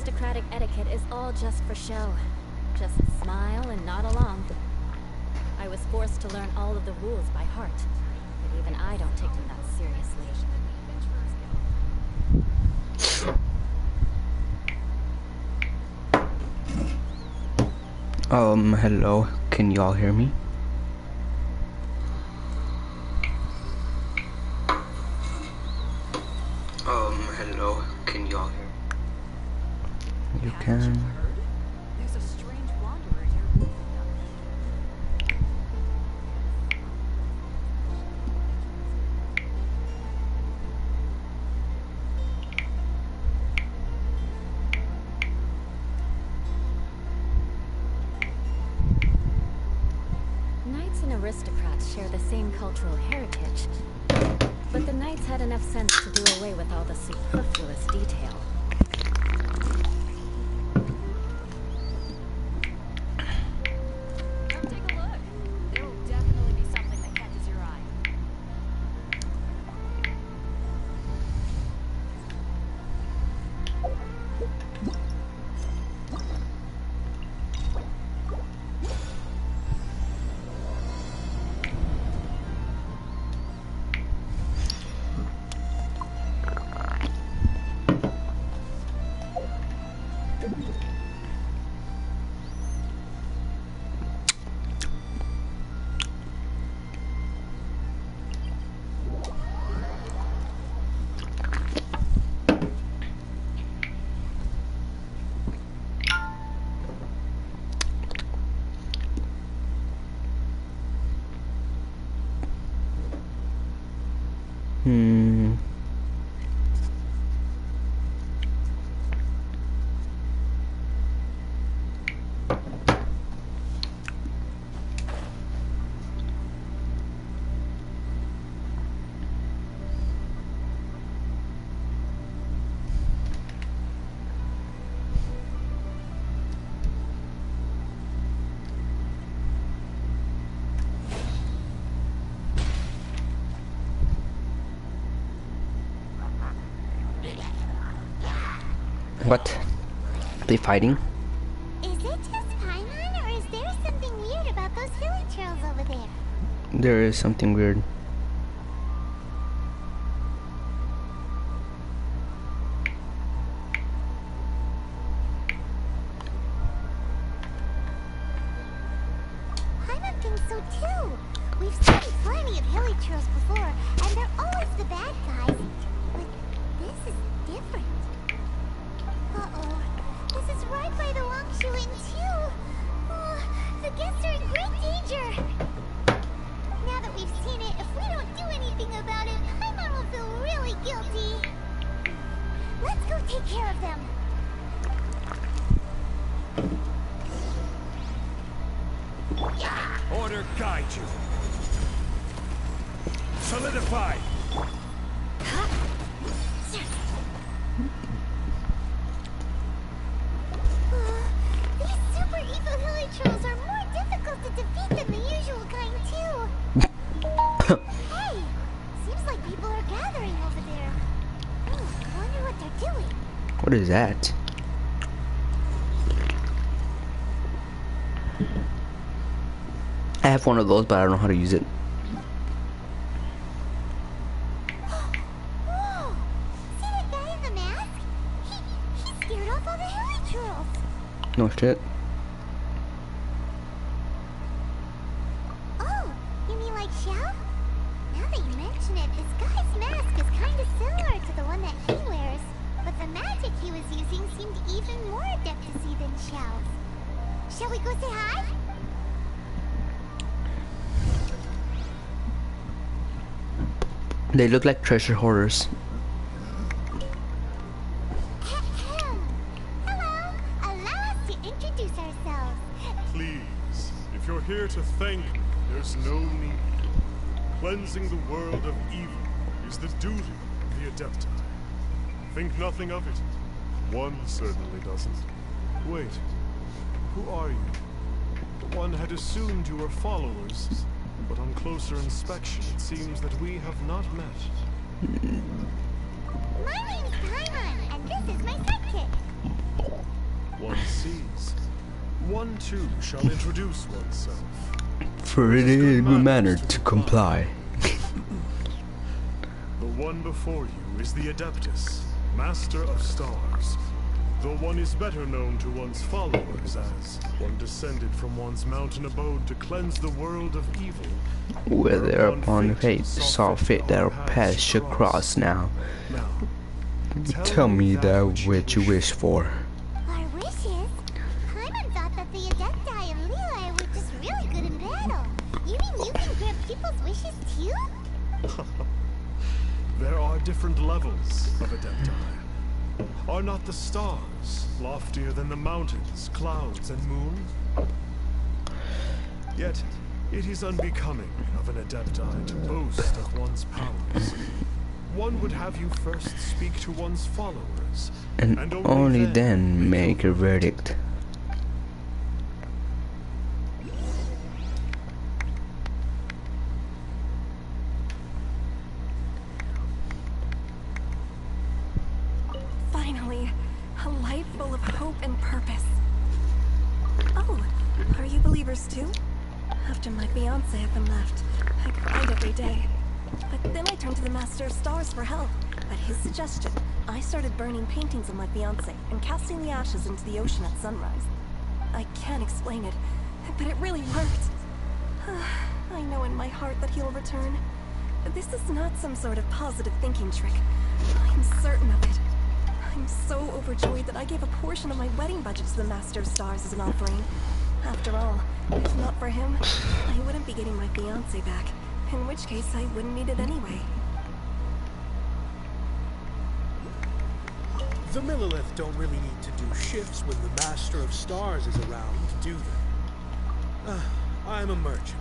aristocratic etiquette is all just for show. Just smile and nod along. I was forced to learn all of the rules by heart, but even I don't take them that seriously. Hello, can y'all hear me? Hello, can y'all hear me? You can. There's a strange wanderer here moving up. Knights and aristocrats share the same cultural heritage, but the knights had enough sense to do away with all the superfluous detail. Come take a look. There will definitely be something that catches your eye. What? Are they fighting? Is it just Paimon, or is there something weird about those hilly trails over there? There is something weird. Paimon thinks so too. We've seen plenty of hilly trails before, and they're always the bad guys. But this is different. Uh-oh. This is right by the Wangshu Inn too. Oh, the guests are in great danger. Now that we've seen it, if we don't do anything about it, Paimon will feel really guilty. Let's go take care of them. Order guide you. Solidify. These super evil hilly trolls are more difficult to defeat than the usual kind too. Hey, seems like people are gathering over there. I wonder what they're doing. What is that? I have one of those, but I don't know how to use it. Whoa! See that guy in the mask? He scared off all the hilly trolls. No shit. Oh, you mean like Xiao? Now that you mention it, this guy's mask is kind of similar to the one that he wears. But the magic he was using seemed even more adept to see than Xiao's. Shall we go say hi? They look like treasure hoarders. Hello, allow us to introduce ourselves. Please, if you're here to thank me, there's no need. Cleansing the world of evil is the duty of the Adepti. Think nothing of it. One certainly doesn't. Wait, who are you? One had assumed you were followers, but on closer inspection it seems that we have not met. My name's Paimon, and this is my sidekick. one too shall introduce oneself. For it is good manner to comply. The one before you is the Adeptus, Master of Stars. Though one is better known to one's followers as one descended from one's mountain abode to cleanse the world of evil. Whether upon fate saw fit that our paths should cross now. Now, Tell me that which you wish for. Our wishes? Paimon thought that the Adepti of Lila were just really good in battle. You mean you can grant people's wishes too? There are different levels of Adepti. Are not the stars loftier than the mountains, clouds, and moon? Yet, it is unbecoming of an Adepti to boast of one's powers. One would have you first speak to one's followers, And only then make a verdict. Finally, a life full of hope and purpose. Oh, are you believers too? After my fiancé had been left, I cried every day. But then I turned to the Master of Stars for help. At his suggestion, I started burning paintings of my fiancé and casting the ashes into the ocean at sunrise. I can't explain it, but it really worked. I know in my heart that he'll return. This is not some sort of positive thinking trick. I'm certain of it. I'm so overjoyed that I gave a portion of my wedding budget to the Master of Stars as an offering. After all, if not for him, I wouldn't be getting my fiancé back. In which case, I wouldn't need it anyway. The Millilith don't really need to do shifts when the Master of Stars is around, do they? I'm a merchant,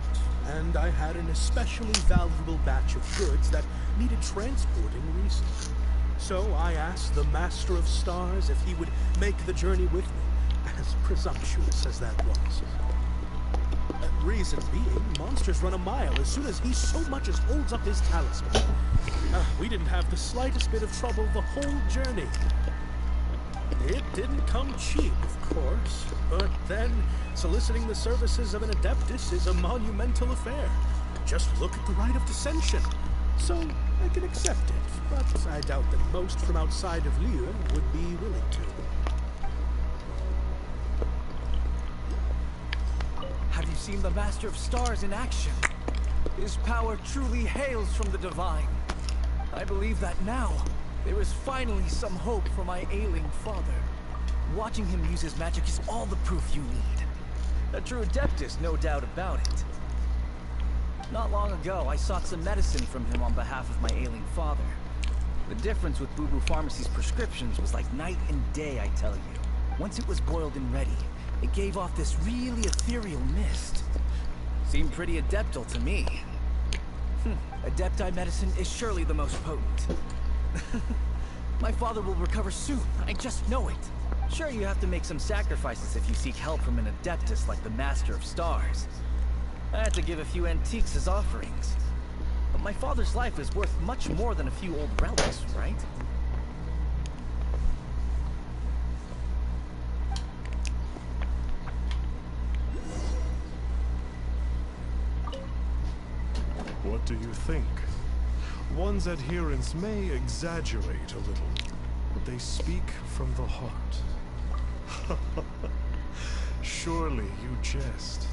and I had an especially valuable batch of goods that needed transporting recently. So I asked the Master of Stars if he would make the journey with me, as presumptuous as that was. Reason being, monsters run a mile as soon as he so much as holds up his talisman. We didn't have the slightest bit of trouble the whole journey. It didn't come cheap, of course, but then soliciting the services of an Adeptus is a monumental affair. Just look at the Rite of Dissension. So I can accept it, but I doubt that most from outside of Lille would be willing to. Have you seen the Master of Stars in action? His power truly hails from the divine. I believe that now, there is finally some hope for my ailing father. Watching him use his magic is all the proof you need. A true Adeptus, no doubt about it. Not long ago, I sought some medicine from him on behalf of my ailing father. The difference with Boo Boo Pharmacy's prescriptions was like night and day, I tell you. Once it was boiled and ready, it gave off this really ethereal mist. Seemed pretty adeptal to me. Adepti medicine is surely the most potent. My father will recover soon, I just know it. Sure, you have to make some sacrifices if you seek help from an Adeptus like the Master of Stars. I had to give a few antiques as offerings. But my father's life is worth much more than a few old relics, right? What do you think? One's adherents may exaggerate a little, but they speak from the heart. Surely you jest.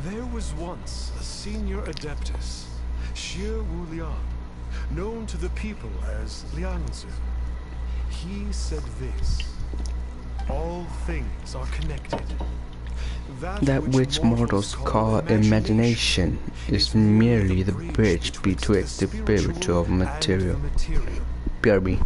There was once a senior Adeptus, Xie Wulian, known to the people as Liangzi. He said this: all things are connected. That which mortals call imagination is merely the bridge betwixt the spiritual and material. BRB.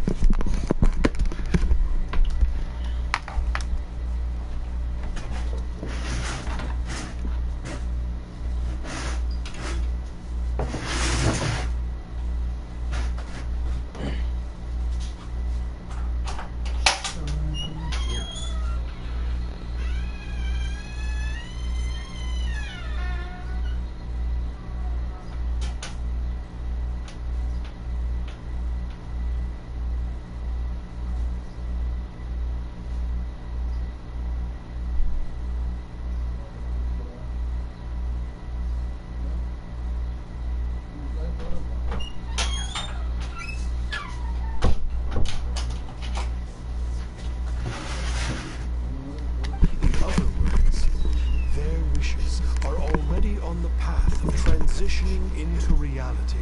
transitioning into reality.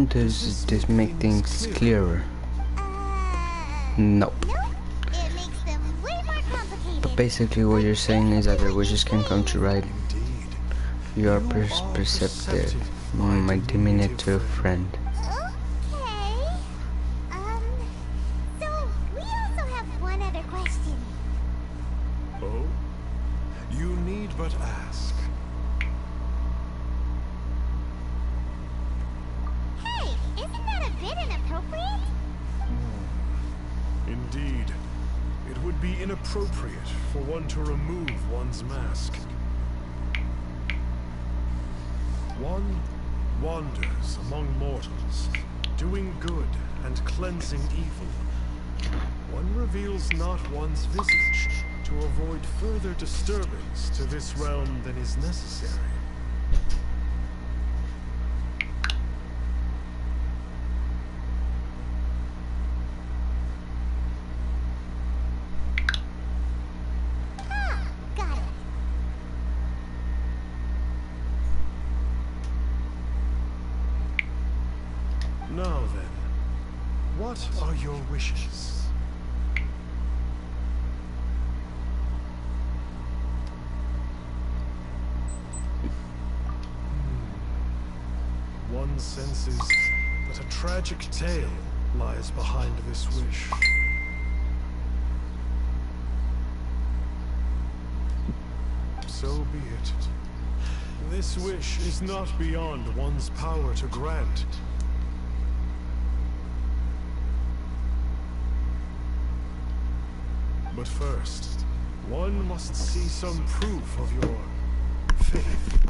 Does this make things clearer? No. Nope. It makes them way more complicated. But basically what you're saying is that their wishes can come true, right? Indeed. You are perceptive, my diminutive friend. Okay. So we also have one other question. Oh? You need but ask. Hey, isn't that a bit inappropriate? Indeed. It would be inappropriate for one to remove one's mask. One wanders among mortals, doing good and cleansing evil. One reveals not one's visage to avoid further disturbance to this realm than is necessary. Ah, got it. Now then, what are your wishes? One senses that a tragic tale lies behind this wish. So be it. This wish is not beyond one's power to grant. But first, one must see some proof of your faith.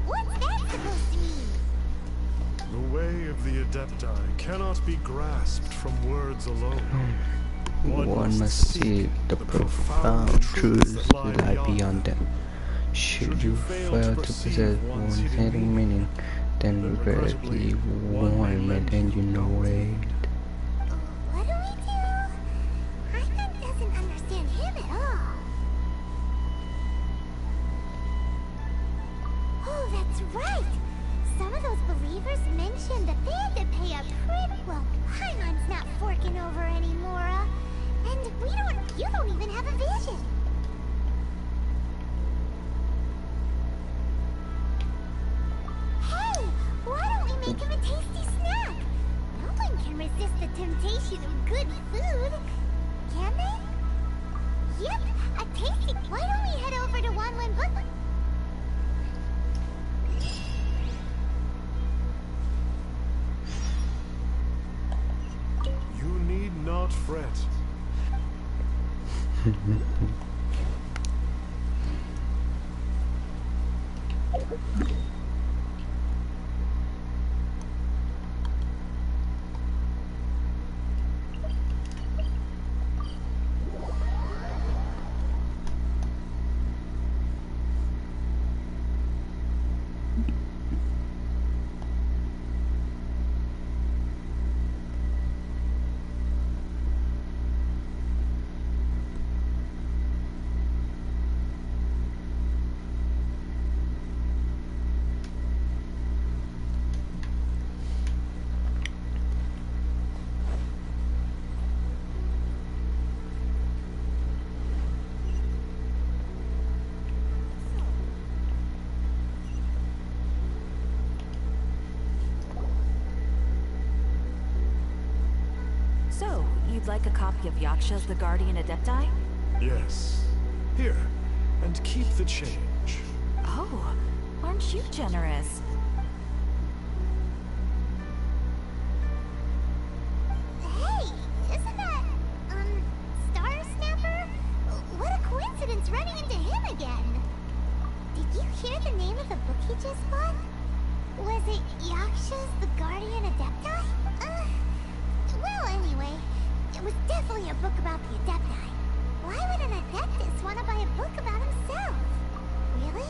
What's that supposed to mean? The way of the Adepti cannot be grasped from words alone. One must see the profound truths that lie beyond them. Should you fail to possess one's hidden meaning, then regrettably one may lend you no aid. What do we do? Hyman doesn't understand him at all. Oh, that's right. Some of those believers mentioned that they had to pay a pretty well. Hyman's not forking over anymore, and you don't even have a vision. Hey, why don't we make him a tasty snack? No one can resist the temptation of good food, can they? Yep, a tasty. Why don't we head over to Wanwan Book? You need not fret. So, you'd like a copy of Yaksha's The Guardian Adepti? Yes. Here, and keep the change. Oh, aren't you generous? Hey, isn't that, Star Snapper? What a coincidence running into him again. Did you hear the name of the book he just bought? Was it Yakshas, the Guardian Adepti? Well, anyway, it was definitely a book about the Adepti. Why would an Adeptus want to buy a book about himself? Really?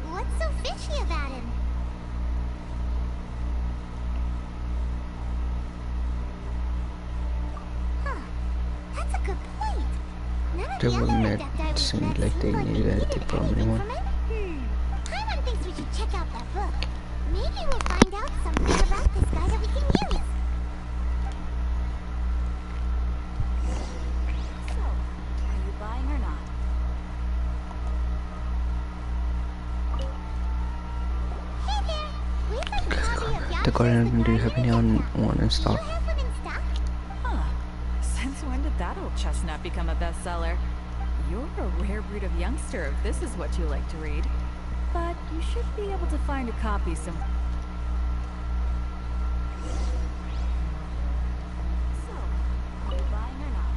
What's so fishy about him? Huh. That's a good point. None of The the other net Adepti we've seemed met like they seem needed they anything from anything anyone. from him. Paimon thinks we should check out that book. Maybe we'll find out something about this guy that we can use. So, are you buying or not? Hey there! We've got a copy of The Yakshas, Guardian, do you have any on Do you stock? have one in stock? Huh. Since when did that old chestnut become a bestseller? You're a rare breed of youngster if this is what you like to read. But you should be able to find a copy somewhere. So, are you buying or not?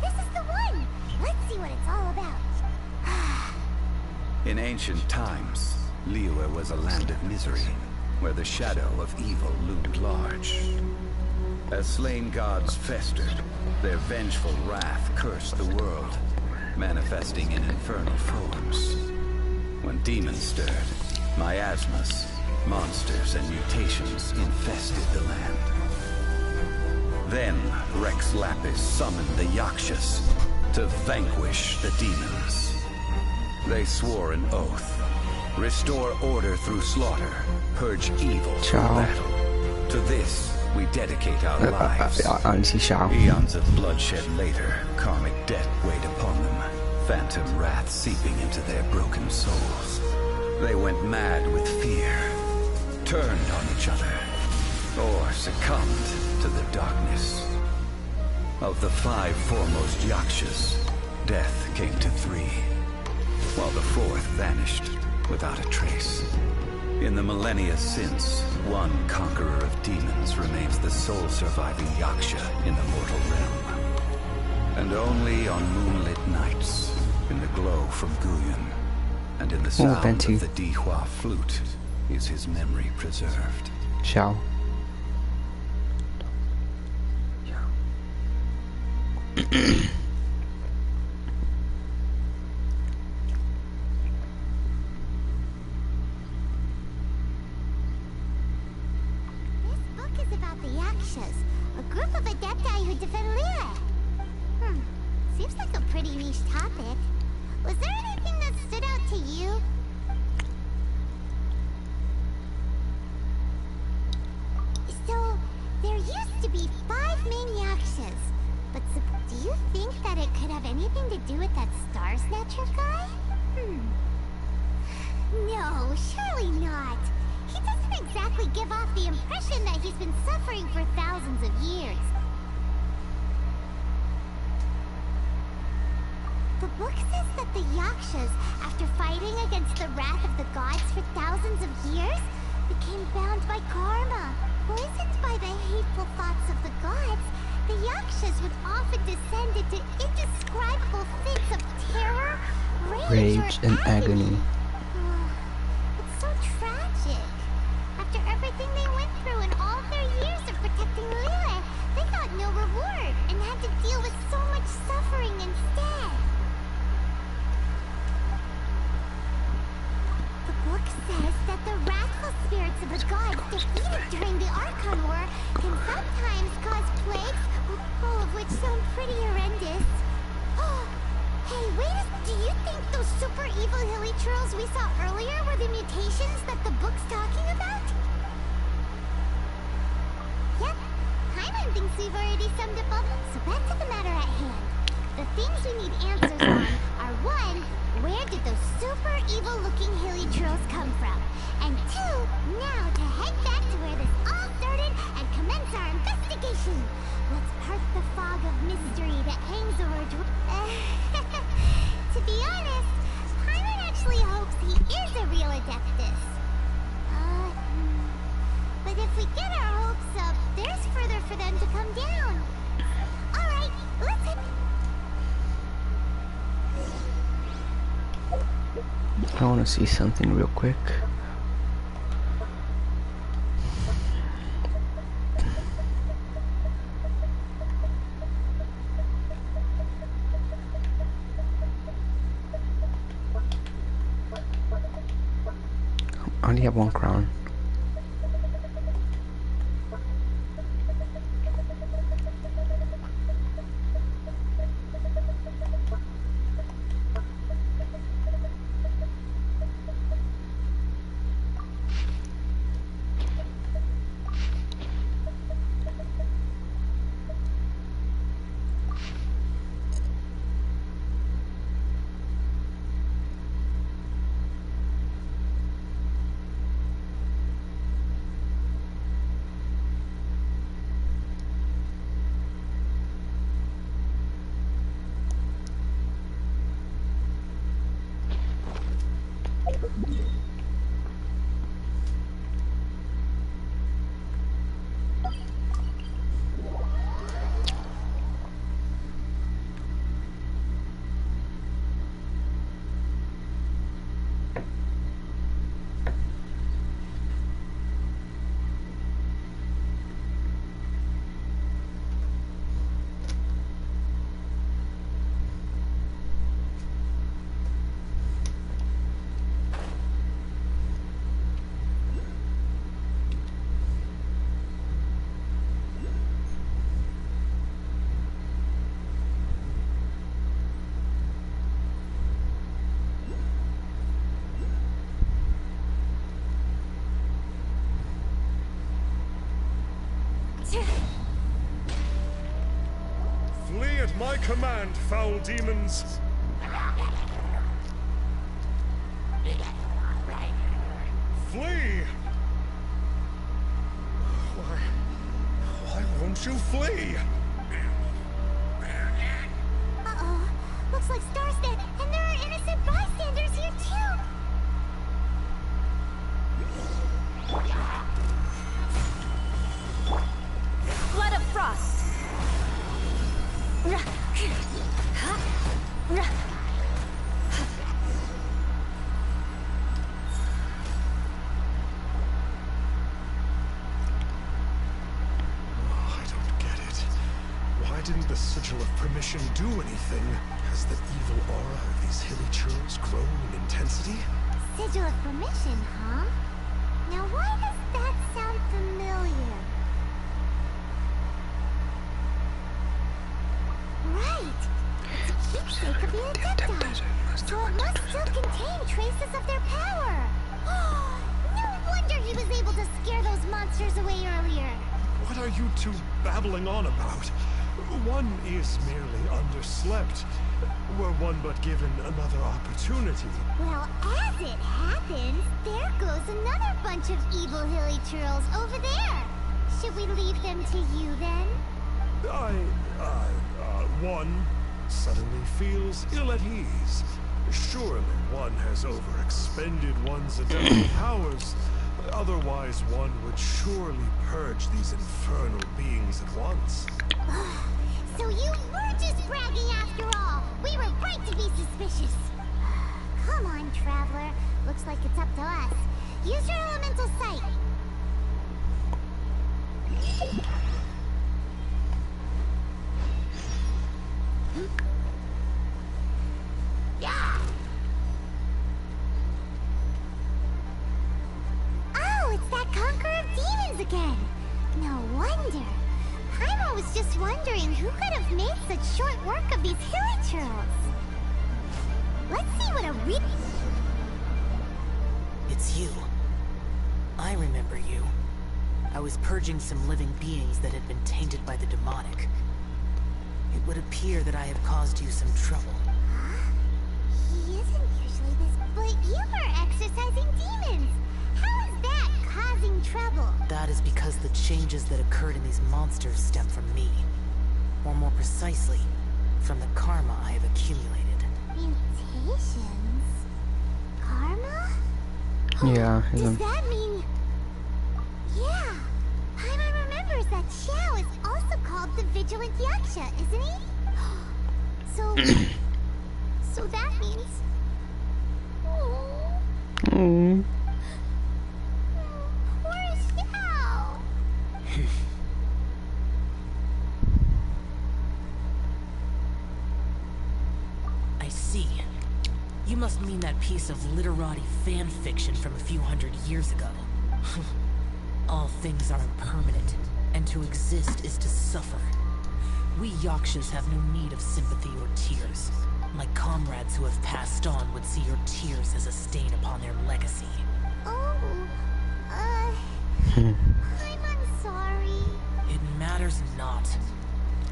This is the one! Let's see what it's all about. In ancient times, Liyue was a land of misery, where the shadow of evil loomed large. As slain gods festered, their vengeful wrath cursed the world, manifesting in infernal forms. When demons stirred, miasmas, monsters, and mutations infested the land. Then Rex Lapis summoned the Yakshas to vanquish the demons. They swore an oath. Restore order through slaughter. Purge evil through Xiao. battle. To this, we dedicate our lives. Honestly, Xiao. Eons of bloodshed later, karmic debt weighed upon them. Phantom wrath seeping into their broken souls. They went mad with fear. Turned on each other. Or succumbed to the darkness. Of the 5 foremost Yakshas, death came to 3. While the 4th vanished without a trace. In the millennia since, one conqueror of demons remains the sole surviving Yaksha in the mortal realm. And only on moonlit nights, in the glow from Guyon, and in the sound Benti. of the Dihua flute, is his memory preserved. Xiao. This book is about the Yakshas, a group of Adepti who defend Liyue. Seems like a pretty niche topic. Was there anything that stood out to you? So, there used to be 5 main Yakshas, but do you think that it could have anything to do with that Star Snatcher guy? No, surely not. He doesn't exactly give off the impression that he's been suffering for thousands of years. The book says that the Yakshas, after fighting against the wrath of the gods for thousands of years, became bound by karma. Poisoned by the hateful thoughts of the gods, the Yakshas would often descend into indescribable fits of terror, Rage and agony. It's so tragic. After everything they went through and all their years of protecting Liyue, they got no reward and had to deal with so much suffering instead. The book says that the wrathful spirits of the gods defeated during the Archon War can sometimes cause plagues, all of which sound pretty horrendous. Hey, do you think those super evil hilly churls we saw earlier were the mutations that the book's talking about? Yep, Paimon thinks we've already summed up all. So back to the matter at hand. The things we need answers on are 1, where did those super evil-looking hilly churls come from? And 2, now to head back to where this all started and commence our investigation. Let's part the fog of mystery that hangs over To be honest, Paimon actually hopes he is a real Adeptus. But I want to see something real quick. I only have 1 crown. Flee at my command, foul demons! Flee! Why won't you flee? Uh-oh. Looks like Star's dead, and there are innocent bystanders here too! Flood of frost! I don't get it. Why didn't the Sigil of Permission do anything? Has the evil aura of these hilly churls grown in intensity? Sigil of Permission, huh? Now why does that sound familiar? Right! It's a keepsake of the Adepti, so it must still contain traces of their power! No wonder he was able to scare those monsters away earlier! What are you two babbling on about? One is merely underslept. Were one but given another opportunity. Well, as it happens, there goes another bunch of evil hilly churls over there! Should we leave them to you then? One suddenly feels ill at ease. Surely one has overexpended one's adaptive powers. Otherwise, one would surely purge these infernal beings at once. So you were just bragging after all! We were right to be suspicious! Come on, Traveler. Looks like it's up to us. Use your elemental sight. Oh, it's that Conqueror of Demons again! No wonder. Paimon was just wondering who could have made such short work of these hilly churls. Let's see what a It's you. I remember you. I was purging some living beings that had been tainted by the demonic. It would appear that I have caused you some trouble. Huh? He isn't usually this, but you were exorcising demons! How is that causing trouble? That is because the changes that occurred in these monsters stem from me. Or more precisely, from the karma I have accumulated. Mutations? Karma? Yeah, Does that mean... Yeah! Paimon remembers that Xiao is also called the Vigilant Yaksha, isn't he? So... so that means... Oh. Mm. Where's Xiao? I see. You must mean that piece of literati fan fiction from a few hundred years ago. All things are impermanent, and to exist is to suffer. We Yakshas have no need of sympathy or tears. My comrades who have passed on would see your tears as a stain upon their legacy. Oh, I'm sorry. It matters not.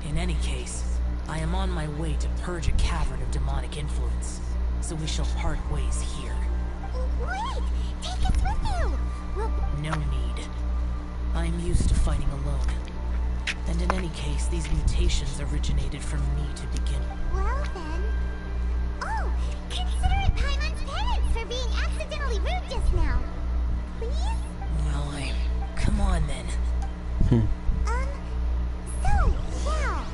In any case, I am on my way to purge a cavern of demonic influence, so we shall part ways here. Wait! Take us with you! We'll... No need. I am used to fighting alone. And in any case, these mutations originated from me to begin. Well then... Oh! Consider it Paimon's penance for being accidentally rude just now. Please? Well, come on then. So, Xiao,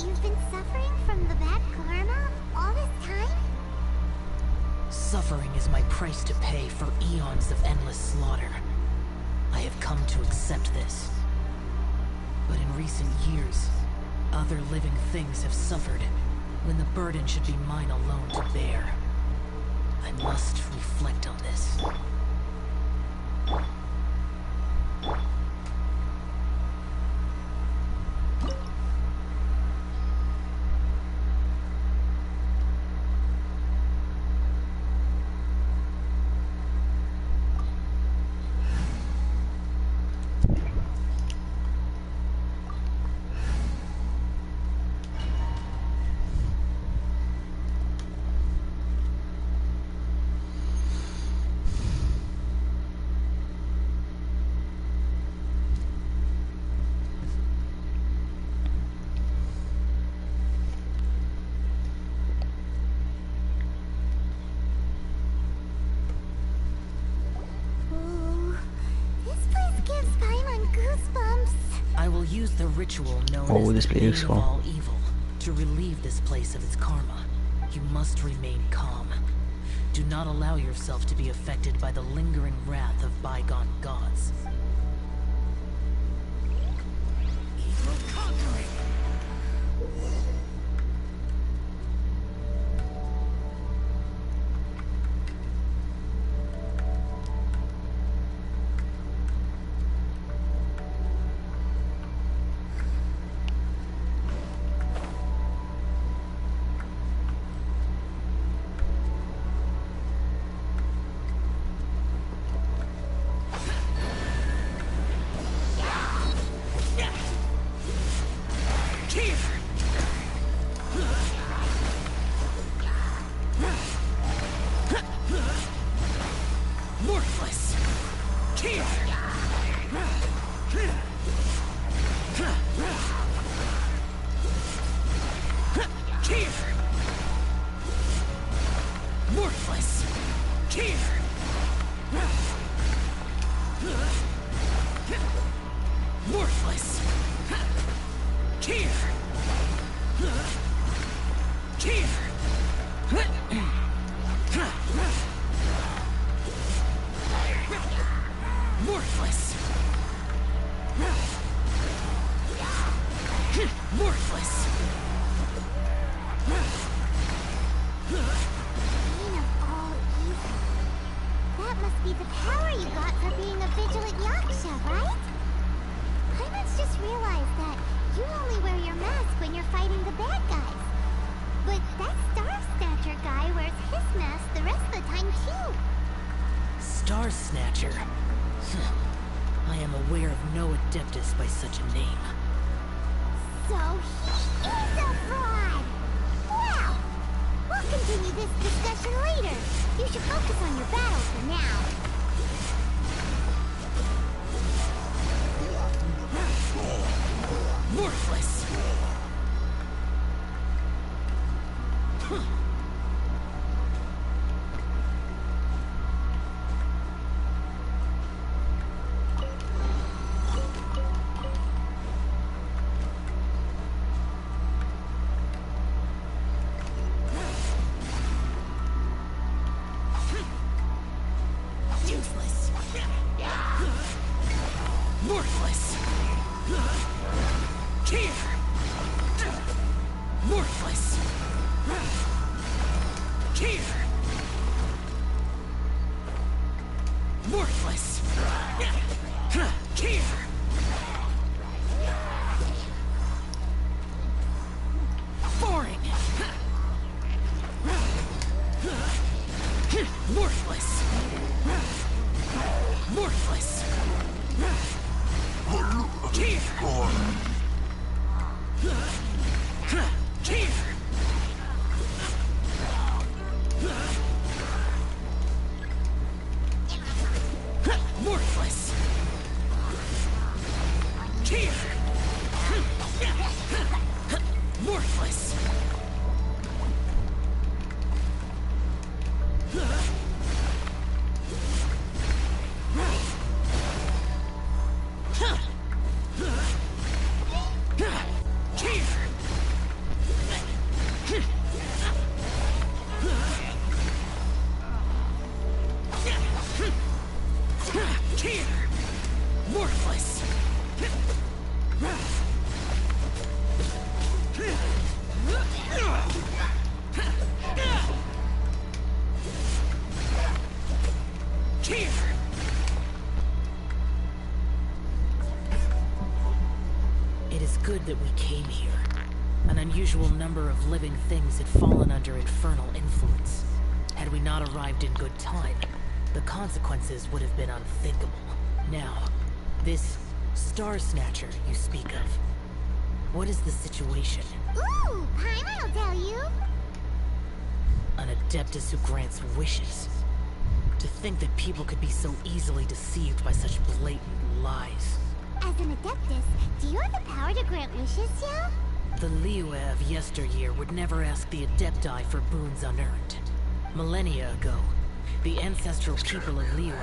you've been suffering from the bad karma all this time? Suffering is my price to pay for eons of endless slaughter. I have come to accept this. But in recent years, other living things have suffered when the burden should be mine alone to bear. I must reflect on this. Use the ritual known as the Bane of All Evil to relieve this place of its karma. You must remain calm. Do not allow yourself to be affected by the lingering wrath of bygone gods. Evil conquering! By such a name. So he is a fraud! Well, we'll continue this discussion later. You should focus on your battle for now. Worthless! Worthless. Boring. Worthless. Worthless. Worthless. Worthless. Worthless. It is good that we came here. An unusual number of living things had fallen under infernal influence. Had we not arrived in good time, the consequences would have been unthinkable. Now, this Star Snatcher you speak of, what is the situation? Ooh, Paimon will tell you. An Adeptus who grants wishes. To think that people could be so easily deceived by such blatant lies. As an Adeptus, do you have the power to grant wishes, Xiao? The Liyue of yesteryear would never ask the Adepti for boons unearned. Millennia ago, the ancestral people of Liyue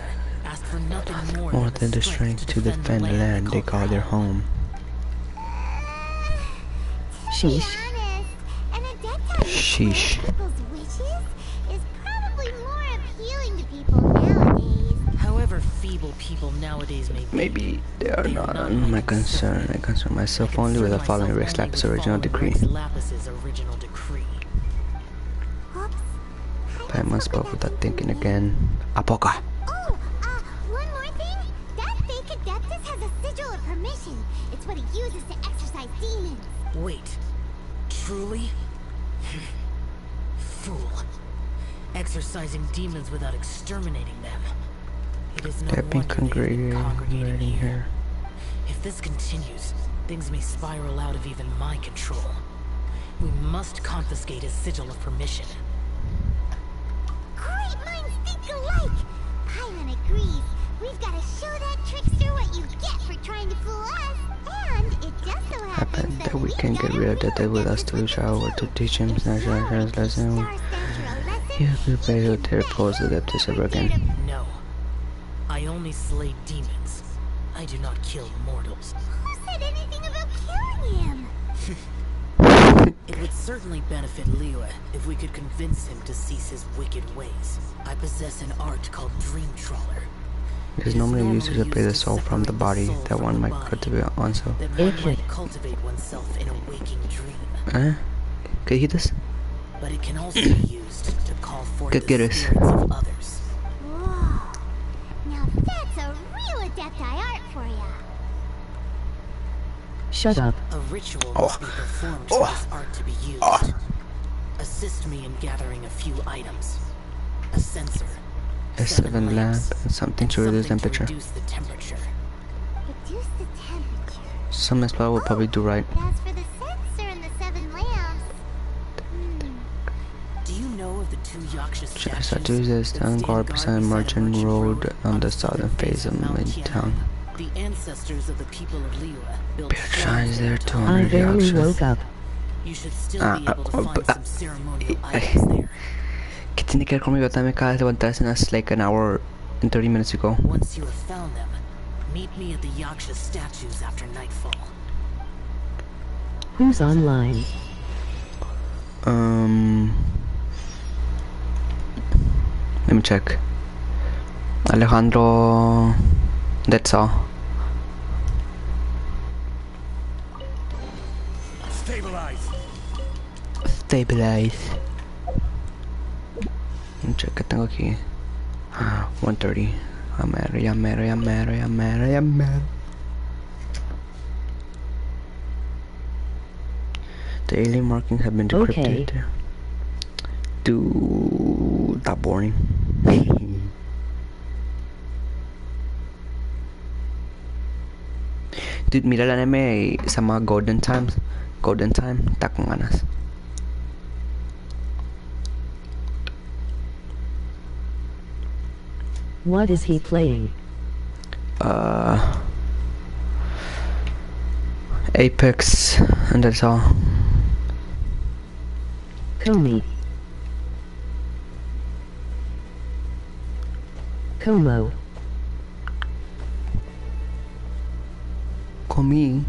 asked for nothing more than the strength to defend the land they call their home. Sheesh. An Adepti Sheesh. people's wishes is probably more appealing to people nowadays. However feeble people nowadays may be, Maybe they are not on my concern. I concern myself only with the following Rex Lapis original decree. Lapis' original decree. Paimon spoke without thinking again. Apoka! Oh, one more thing. That fake Adeptus has a sigil of permission. It's what he uses to exorcise demons. Wait, truly? Fool. Exorcising demons without exterminating them. It is no They've been wonder they have congregated congregating here. If this continues, things may spiral out of even my control. We must confiscate his sigil of permission. Great minds think alike. Paimon agrees. We've got to show that trickster what you get for trying to fool us. And it just so I happens bet that we can get rid of the devil with us to Xiao or to teach him Snatcher's lesson. He will be able to repose the Adeptus ever again. No. I only slay demons. I do not kill mortals. Who said anything about killing him? It would certainly benefit Liyue if we could convince him to cease his wicked ways. I possess an art called Dream Trawler. It is normally used to separate the soul from the body that one might cultivate oneself. That one might cultivate oneself in a waking dream. Can you hit this? But it can also be used to call forth Get the us. spirits of others. Whoa. Now that's a real Adepti art for ya. Shut up. A ritual must be performed for this art to be used. Assist me in gathering a few items. A sensor. A 7 lamp and something to reduce temperature. Reduce the temperature. Reduce the temperature. Some explorer will probably do right. But as for the sensor and the 7 lamps... Do you know of the 2 Yaksha statues Statues that stand guard beside Merchant Road on the southern face of Midtown. The ancestors of the people of Liyue built Beard shines there to I honor the barely woke Yaksha. up. You should still be able to find some ceremonial items there. ¿Qué tiene que ver conmigo? También acaba de levantarse like an hour and 30 minutes ago. Once you have found them, meet me at the Yaksha statues after nightfall. Who's online? Let me check. Alejandro. That's all. Stabilize. Stabilize. Check que tengo aquí. 130. I'm mad. The alien markings have been decrypted. Okay. Dude, that boring. Dude, mira el anime, se llama Golden Time, está con ganas. What is he playing? Apex, and that's all. Komi. Como. Comí.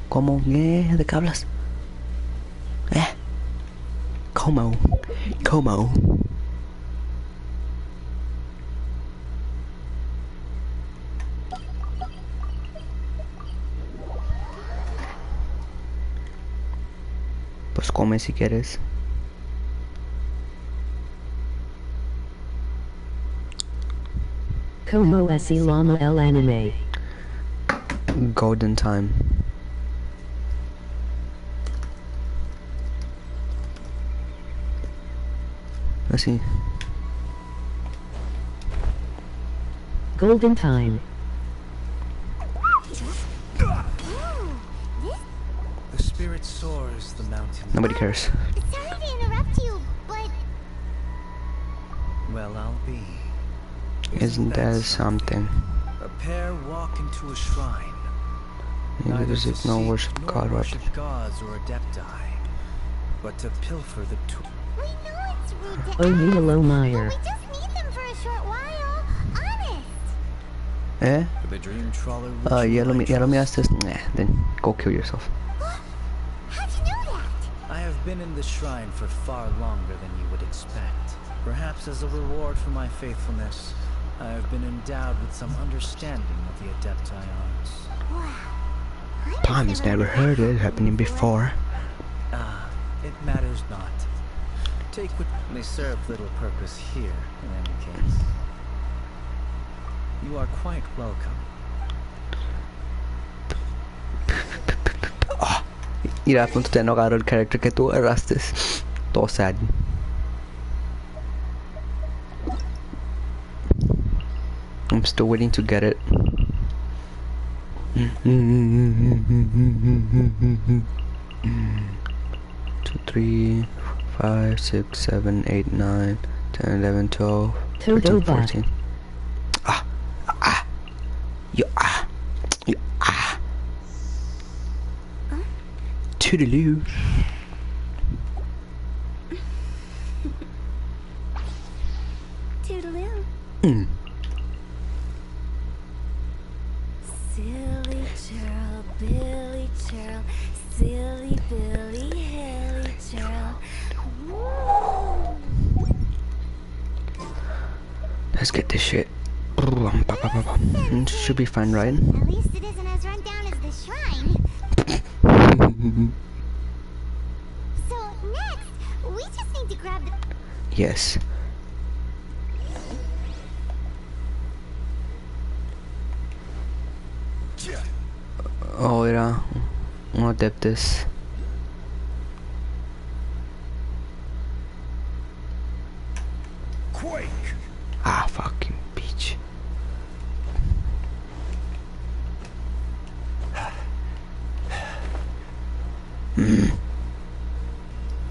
¿Cómo? ¿De qué hablas? Como. Pues come si quieres. Como es llama el anime? Golden Time. Let's see. Golden Time. The spirit soars the mountain. Nobody cares. Sorry to interrupt you, but... Well, I'll be. Isn't that something? A pair walk into a shrine. Neither does it no worship God, right? Worship gods or adepti, but to pilfer the tool. We know it's rude to Oh, ask, Milo but Meyer. we just need them for a short while. Honest. Eh? The dream trawler. Ya lo miraste. Nah, then go kill yourself. How'd you know that? I have been in the shrine for far longer than you would expect. Perhaps as a reward for my faithfulness, I have been endowed with some understanding of the adepti arts. Wow. Tom's never heard it happening before. It matters not. Take what may serve little purpose here, in any case. You are quite welcome. Mira, a punto de no agarrar el character que tú agarraste. Todo sad. I'm still waiting to get it. 2, 3, 5, 6, 7, 8, 9, 10, 11, 12, 13, 14. Toodaloo. Toodaloo. Silly churl, Billy churl, silly Billy, hilly churl. Woo! Let's get this shit. Should be fine, right? At least it isn't as run down as the shrine. So next, we just need to grab the... Yes. Oh, era uno adeptus. Quake! Ah, fucking bitch.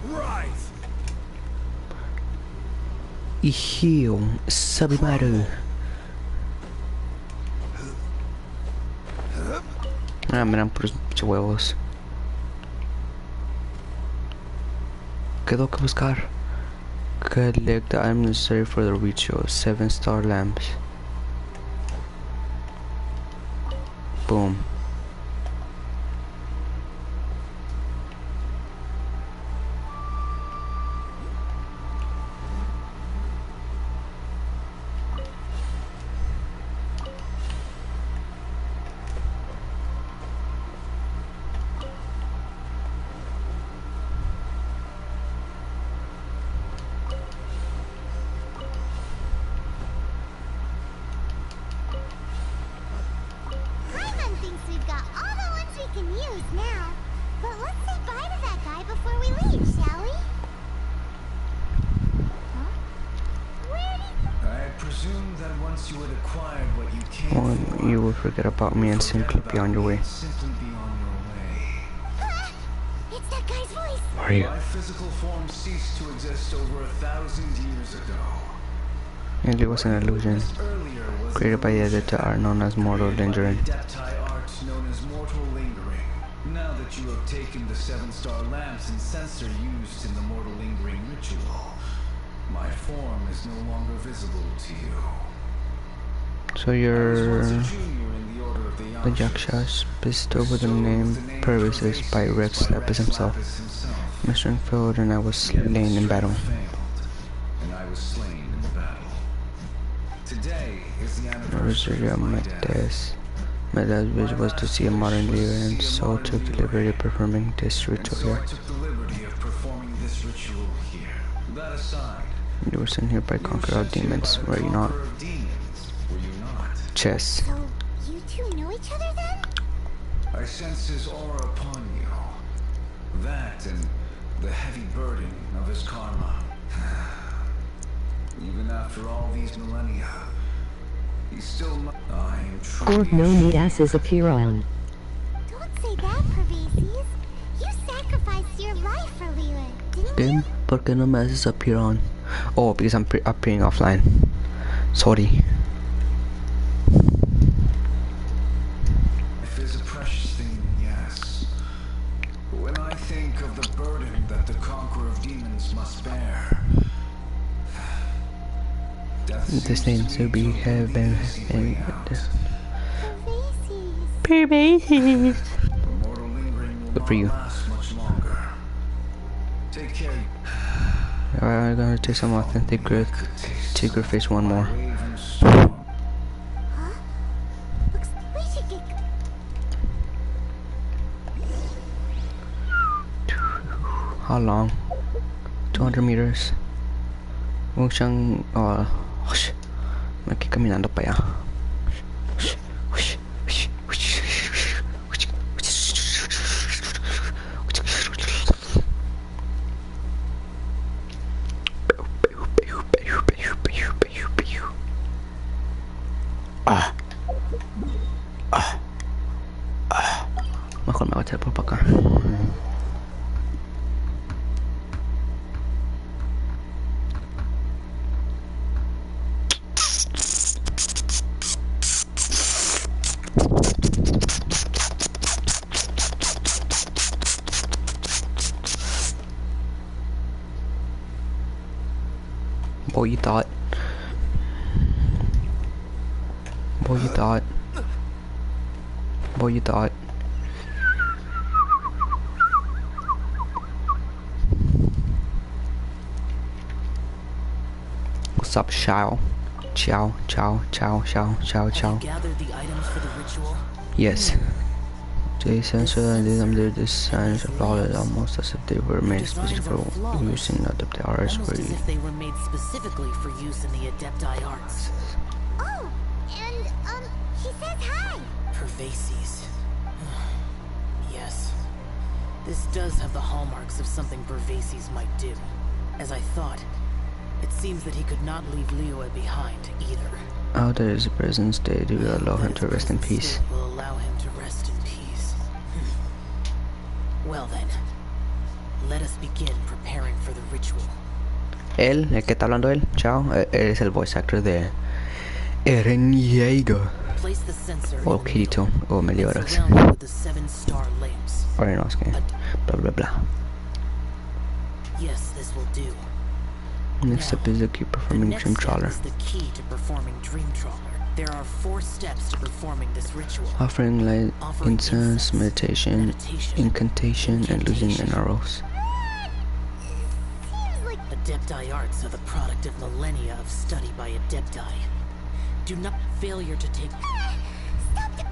Rise! Y heal, Sabimaru. Ah, me dan puros huevos. ¿Qué tengo que buscar? Collect the item necessary for the ritual. 7-star lamps. Boom. now, but let's say bye to that guy before we leave, shall we? Huh? Where did... I presume that once you had acquired what you came for, you will forget about me and simply be on your way. Simply be on your way. It's that guy's voice! Where are you? My physical form ceased to exist over 1,000 years ago. It was an illusion created by the Adepti art known as mortal lingering. Adepti art known as mortal lingering. Now that you have taken the 7-star lamps and censer used in the mortal lingering ritual, my form is no longer visible to you. So you're the Yakshas bestowed with the name Pervises by Rex Lapis himself. My strength failed and I was slain in battle. And I was slain in battle. Today is the Anniversary of my death. My last wish was to see a modern leader, and so took the liberty of performing this ritual here. That aside, You were sent here by conqueror of demons, were you not? Chess. So, you two know each other then? I sense his aura upon you. That and the heavy burden of his karma. Even after all these millennia, he's still not. I am truly. No need asses appear on. Don't say that, Pervises. You sacrificed your life for Leela, didn't Tim, you? ¿por qué no me haces appear on? Oh, because I'm appearing offline. Sorry. Life is a precious thing, yes. But when I think of the burden that the conqueror of demons must bear, The seems to be heaven and Pervises. Pervises. mortal lingering will Good for not you. last much longer. Take care. I'm gonna take some authentic growth. Take your face one more. Huh? Looks like we should get... How long? 200 meters. Huwag siyang, magkikaminando pa ya. Mejor me voy a echar por acá. Boy, you thought. Boy, you thought. Boy, you thought. What's up, Xiao? Xiao, Xiao, Xiao, Xiao, Xiao, Xiao. Gathered the items for the ritual. Yes. They censored and did their designs flawless, almost as if they were made specifically for use in Adepti arts. Almost as if they were made specifically for use in the Adepti arts. Oh, and, he says hi. Pervises. Yes. This does have the hallmarks of something Pervises might do. As I thought, it seems that he could not leave Liyue behind either. Out of his present state, they will allow him to rest in peace. Will allow him to rest in peace. Well then, let us begin preparing for the ritual. Él, el que está hablando él, Xiao, es el voice actor de Eren Yeager. Place the sensor O in the Kirito, middle. o Meliodas. Surround it with the 7-star lamps. Ahora no, es que bla bla bla. Yes, this will do. Next step is to keep performing Dream Trawler. Is the key to performing Dream Trawler. There are 4 steps to performing this ritual. Offering light, incense, meditation, incantation, and losing in arrows. Seems like... Adepti arts are the product of millennia of study by Adepti. Do not failure to take...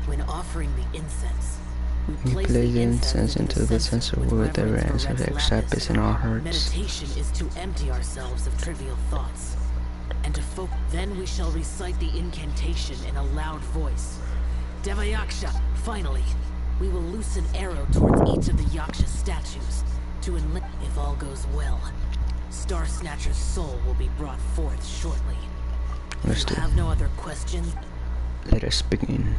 When offering the incense, We place the incense into the censer with the reins of the extract in our hearts. Meditation is to empty ourselves of trivial thoughts, and to focus. Then we shall recite the incantation in a loud voice. Devayaksha, finally. We will loose an arrow towards each of the Yaksha statues to enlist. If all goes well, Star Snatcher's soul will be brought forth shortly. If you have no other questions, let us begin.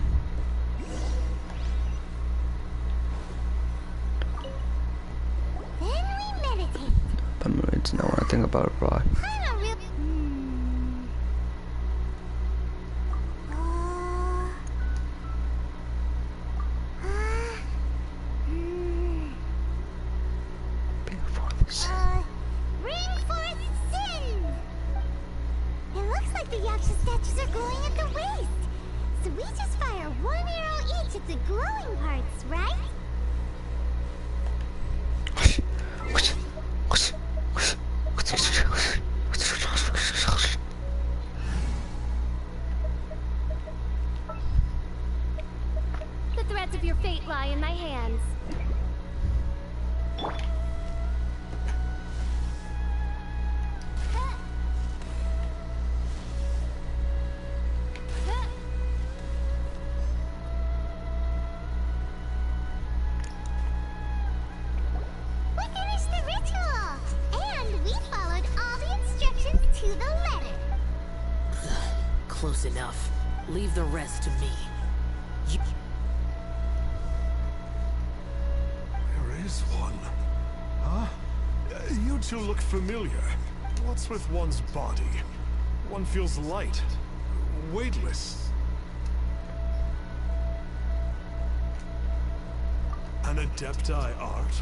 Then we meditate. But it's not what I think about Rod. Of your fate lie in my hands. We finished the ritual, and we followed all the instructions to the letter. Close enough. Leave the rest to me. Is one. Huh? You two look familiar. What's with one's body? One feels light, weightless. An Adepti art?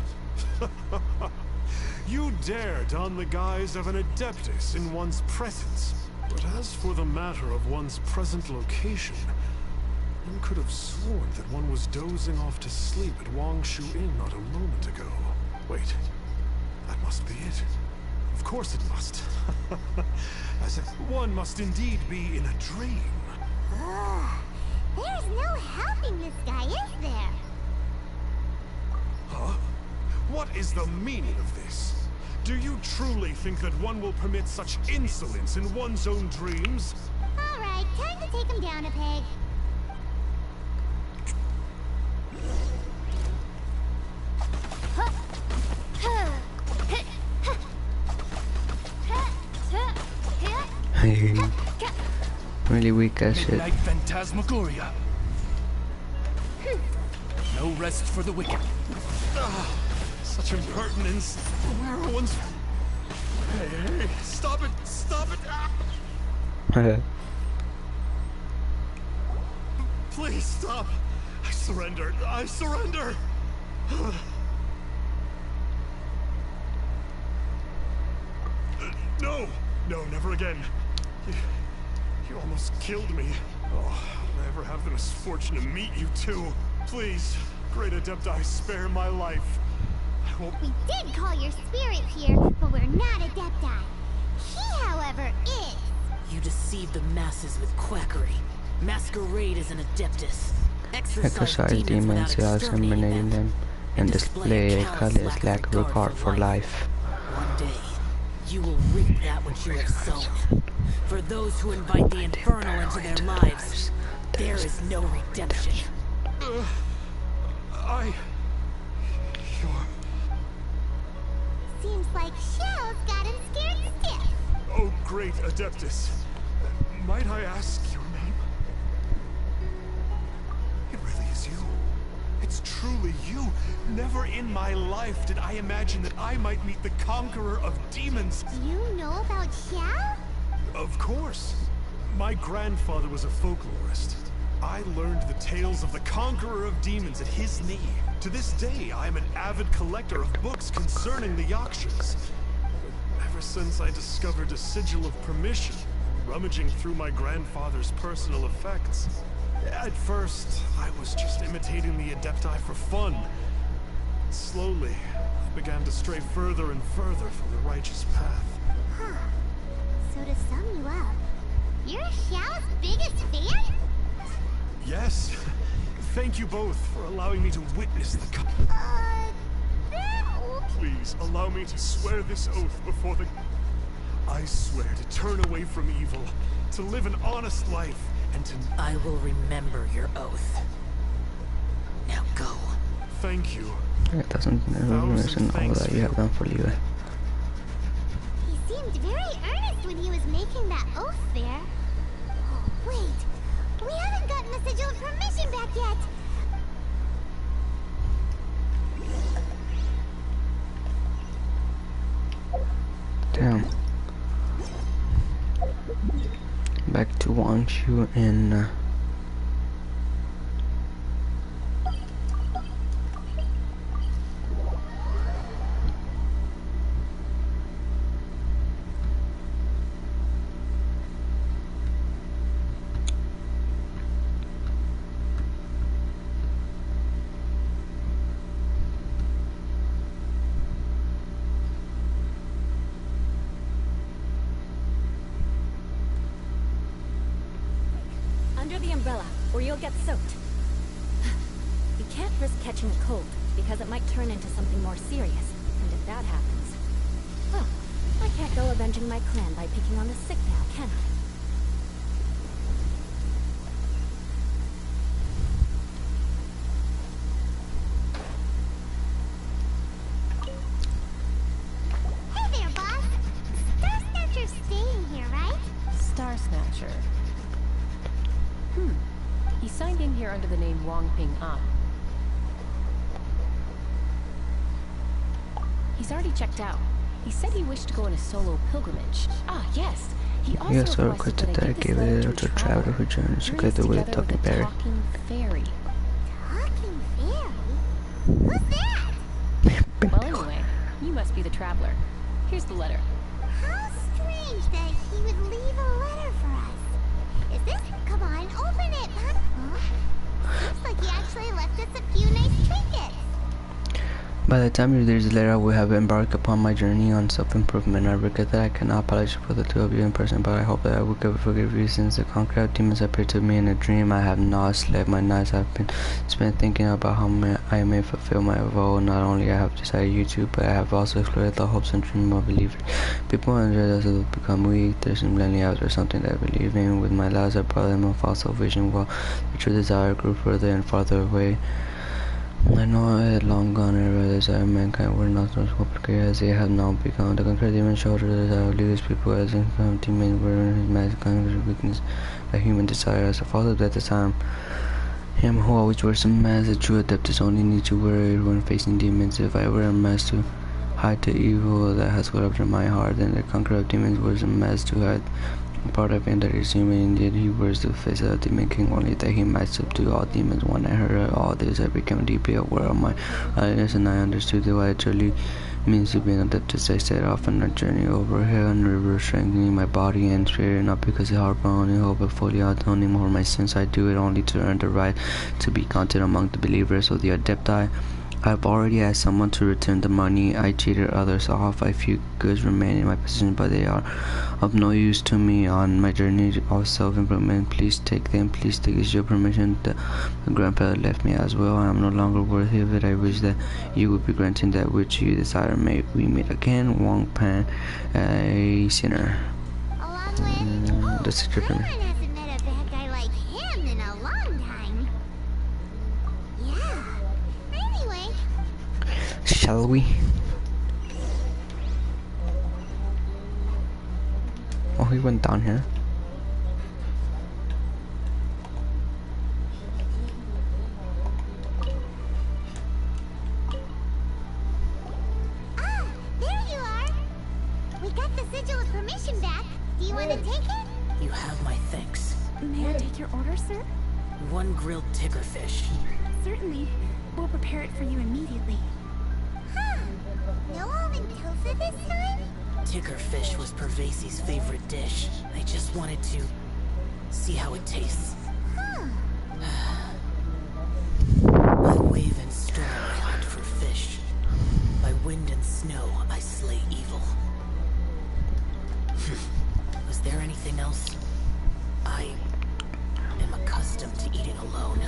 You dare don the guise of an Adeptus in one's presence. But as for the matter of one's present location, one could have sworn that one was dozing off to sleep at Wangshu Inn not a moment ago. Wait, that must be it. Of course it must. As if one must indeed be in a dream. There's no helping this guy, is there? Huh? What is the meaning of this? Do you truly think that one will permit such insolence in one's own dreams? Alright, time to take him down a peg. Really weak as shit. Midnight Phantasmagoria. No rest for the wicked. Such impertinence. Where are one's... Hey, stop it! Stop it! Please stop! I surrender! I surrender! No! No, never again. You almost killed me. Oh, I'll never have the misfortune to meet you two. Please, Great Adepti, spare my life. I won't... We did call your spirit here, but we're not Adepti. He, however, is. You deceive the masses with quackery. Masquerade as an Adeptus. Exorcise demons without exterminating them, and display a colorless lack of regard for life. One day, you will reap that which you have sown. For those who invite the infernal into their lives, there is no redemption. Seems like Xiao's got him scared stiff. Oh, great Adeptus. Might I ask your name? It really is you. It's truly you. Never in my life did I imagine that I might meet the conqueror of demons. You know about Xiao? Of course. My grandfather was a folklorist. I learned the tales of the conqueror of demons at his knee. To this day, I am an avid collector of books concerning the Yakshas. Ever since I discovered a sigil of permission, rummaging through my grandfather's personal effects. At first, I was just imitating the Adepti for fun. Slowly, I began to stray further and further from the righteous path. Huh. So to sum you up, you're Xiao's biggest fan? Yes. Thank you both for allowing me to witness the Please, allow me to swear this oath before the... I swear to turn away from evil, to live an honest life, and to... I will remember your oath. Now go. thank you. It doesn't mention all that you have done for Levi. He seemed very earnest when he was making that oath there. Oh, wait. We haven't gotten the sigil of permission back yet. Damn. Back to Wangshu and Under the umbrella, or you'll get soaked. You can't risk catching a cold, because it might turn into something more serious. And if that happens, well, I can't go avenging my clan by picking on the sick now, can I? Hey there, boss. Star Snatcher's staying here, right? Star Snatcher. He signed in here under the name Wong Ping An. He's already checked out. He said he wished to go on a solo pilgrimage. Ah, yes. He also requested that I give it to a traveler who joins together with Talking Fairy. Talking Fairy. Talking fairy? Who's that? Well, anyway, you must be the traveler. Here's the letter. How strange that he would leave a letter for us. Is this? Come on, open it, huh? Looks like he actually left us a few nice trinkets. By the time you read this letter, I will have embarked upon my journey on self-improvement. I regret that I cannot apologize for the two of you in person, but I hope that I will forgive you since the conqueror of demons appeared to me in a dream. I have not slept. My nights have been spent thinking about how I may fulfill my role. Not only I have decided you to, but I have also explored the hopes and dreams of believers. People in dread as it become weak. There's simply after something that I believe in. With my lives, I brought them a false vision, while the true desire grew further and farther away. I know I had long gone era desire mankind were not so complicated as they have now become. The conquered demon showed the desire of leaders people as income demons were in his magic conquered weakness, a human desire as a father at the time. Him who always wears a mask, a true adeptus only need to wear it when facing demons. If I wear a mask to hide the evil that has corrupted in my heart, then the conqueror of demons wears a mask to hide part of him that is human. Indeed, he wears the face of the demon king only that he might subdue all demons. When I heard all this, I became deeply aware of my likeness, and I understood what it truly means to be an adeptus. I set off on a journey over hill and river, strengthening my body and spirit, not because I harbor only hope, but fully atoning for my sins. I do it only to earn the right to be counted among the believers of the adepti. I've already asked someone to return the money. I cheated others off. A few goods remain in my possession, but they are of no use to me on my journey of self-improvement. Please take them. Please take your permission. The grandfather left me as well. I am no longer worthy of it. I wish that you would be granting that which you desire. May we meet again. Wong Pan, a sinner. That's your permission. Hasn't met a bad guy like him in a long time. Yeah. Anyway. Shall we? Oh, he went down here. Ah, there you are. We got the sigil of permission back. Do you want to take it? You have my thanks. May I take your order, sir? One grilled ticker fish. Certainly. We'll prepare it for you immediately. Huh. No almond tofu this time? Ticker fish was Pervasi's favorite dish. I just wanted to see how it tastes. Huh. By wave and storm I hunt for fish. By wind and snow I slay evil. Was there anything else? I am accustomed to eating alone.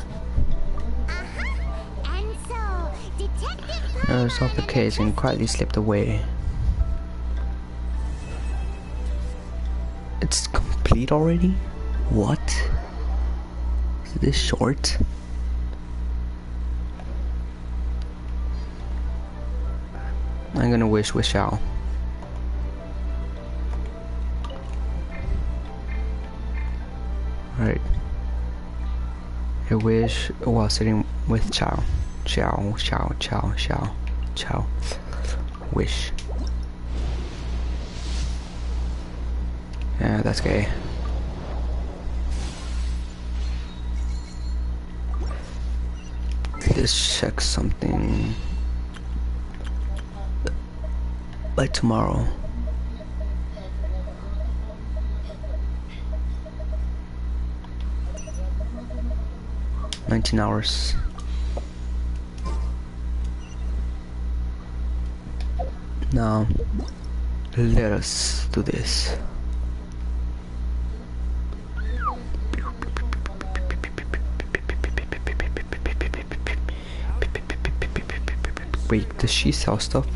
And so, Detective I resolved the case and quietly slipped away. It's complete already? What? Is this short? I'm gonna wish with Xiao. Alright. I wish while sitting with Xiao. Xiao. Wish. Yeah, that's gay. Let's check something. Like tomorrow. $19 hours. Now, let us do this. Wait, does she sell stuff?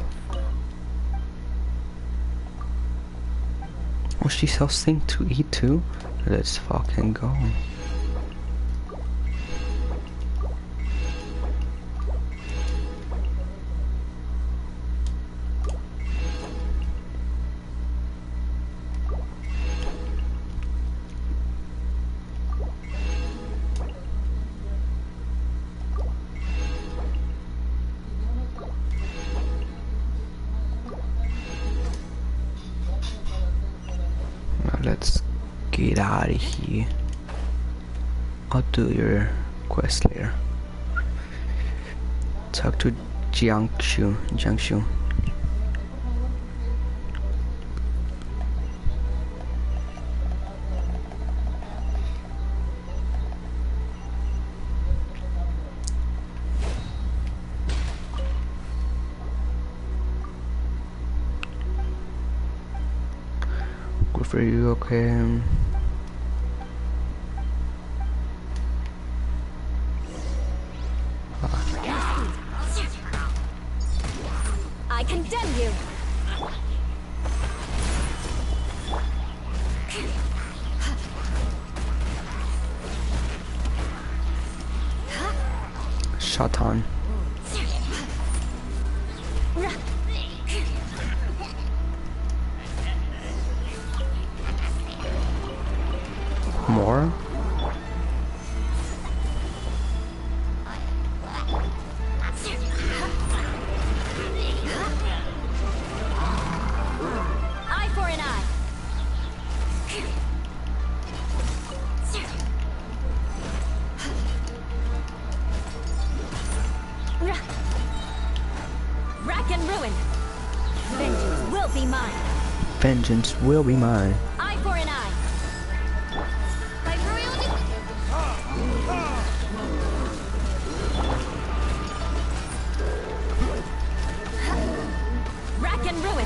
Oh, she sells things to eat too? Let's fucking go. Let's get out of here. I'll do your quest later. Talk to Jiangxu. Good for you, okay. I condemn you. Shatan. More? Eye for an eye. Rack and ruin. Vengeance will be mine. Vengeance will be mine. Eye for an eye. Rack and ruin.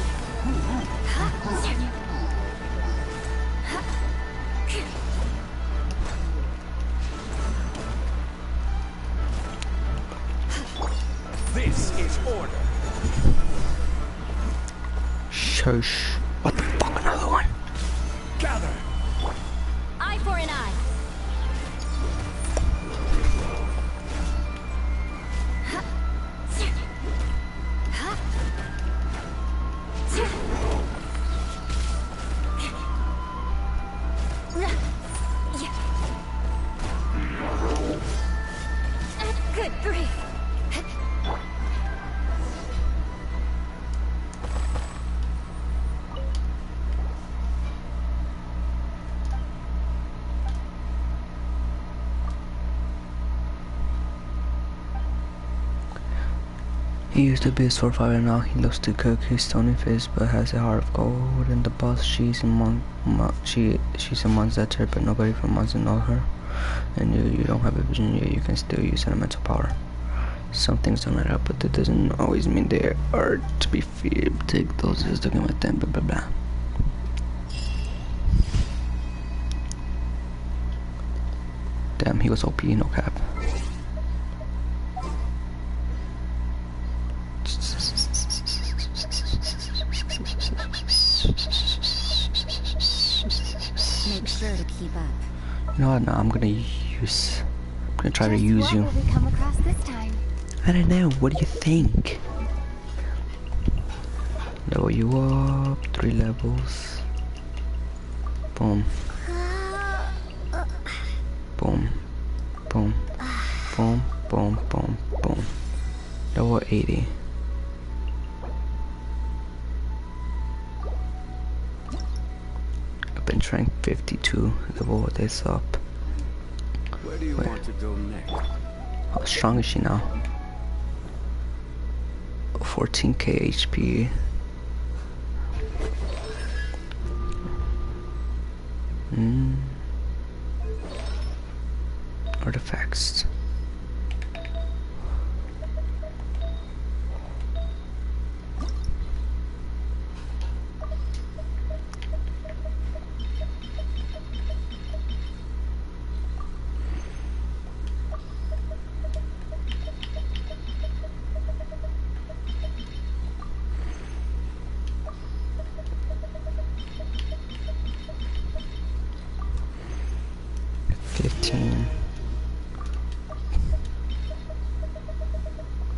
This is order. Shush. What the fuck, another one? Gather. Eye for an eye. Good grief. He used to be a sword fighter, now he loves to cook. His stony face but has a heart of gold. And the boss, she's a monster, but nobody from Monster knows her. And you don't have a vision yet, you can still use elemental power. Some things don't add up, but that doesn't always mean they are to be feared. Take those as looking at them, blah blah blah. Damn, he was OP, no cap. Make sure to keep up. You know what? No, I'm gonna try to use you. What will we come across this time? I don't know. What do you think? Level you up 3 levels. Boom. Boom. Boom. Boom. Boom. Boom. Boom. Level 80. I've been trying 52. Level this up. Where do you want to go next? How strong is she now? 14k HP. Artifacts.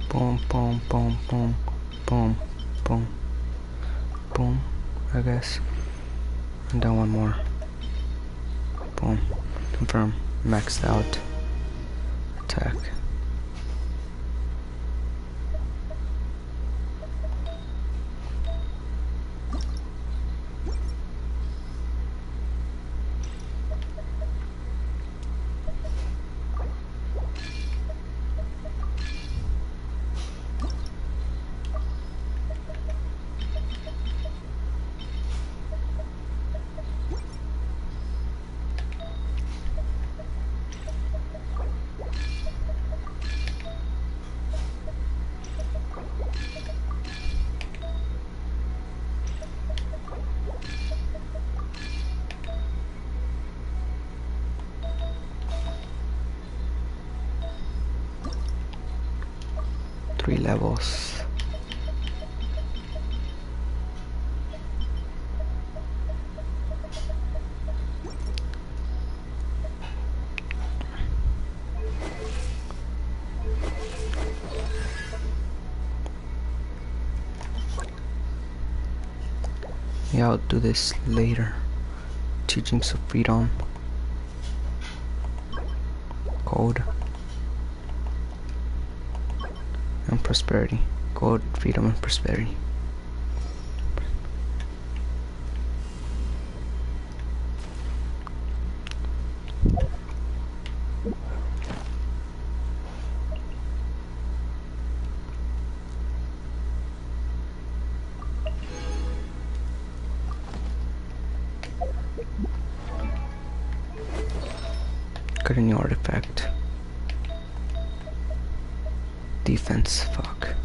Boom, boom, boom, boom, boom, boom, boom, I guess. And then one more. Boom. Confirm. Maxed out. Attack. Three levels. Yeah, I'll do this later. Teachings of freedom. Code. And prosperity. Gold, freedom, and prosperity. Got a new artifact. Defense, fuck.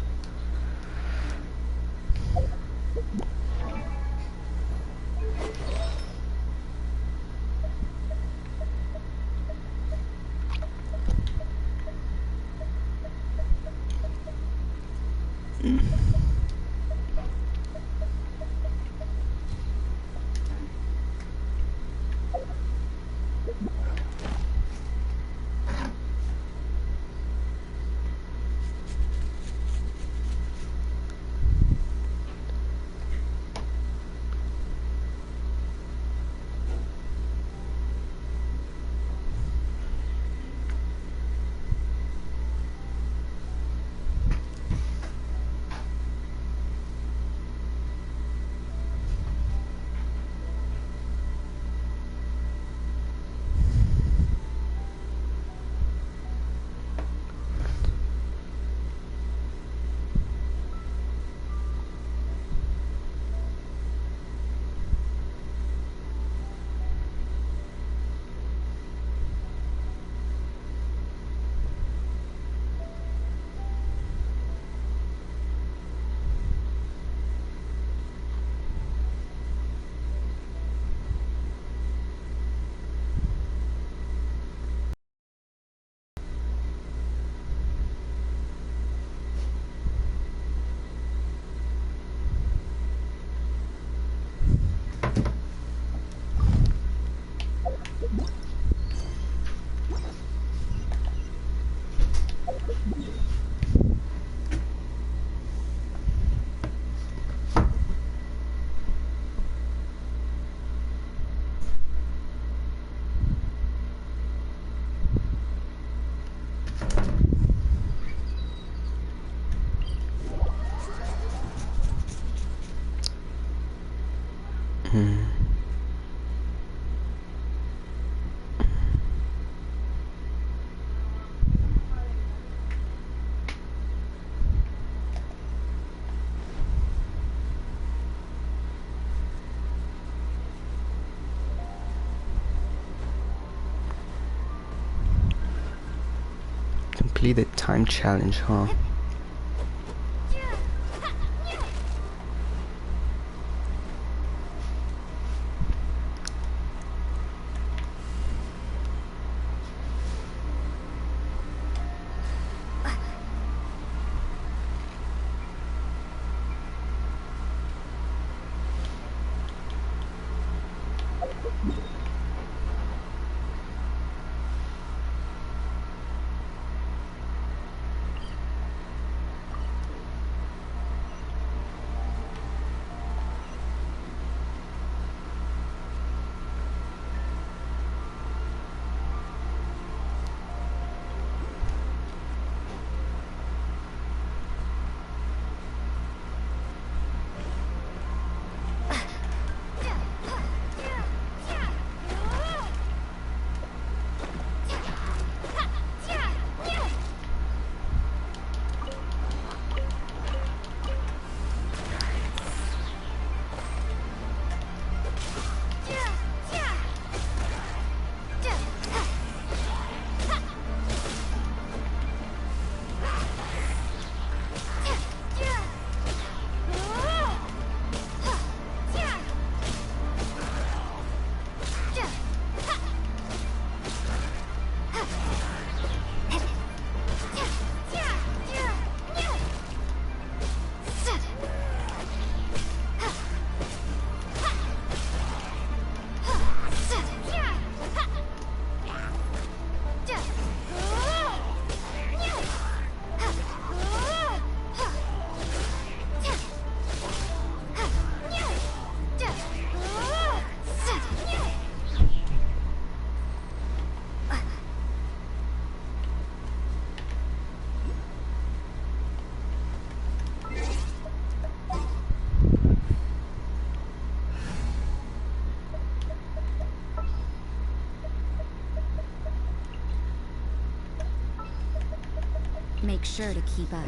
Basically the time challenge, huh? Make sure to keep up.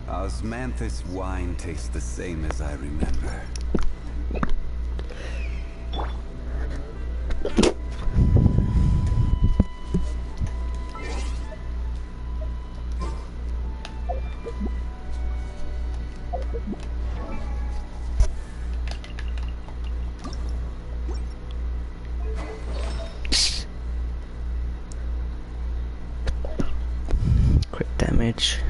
Osmanthus wine tastes the same as I remember. Crit damage.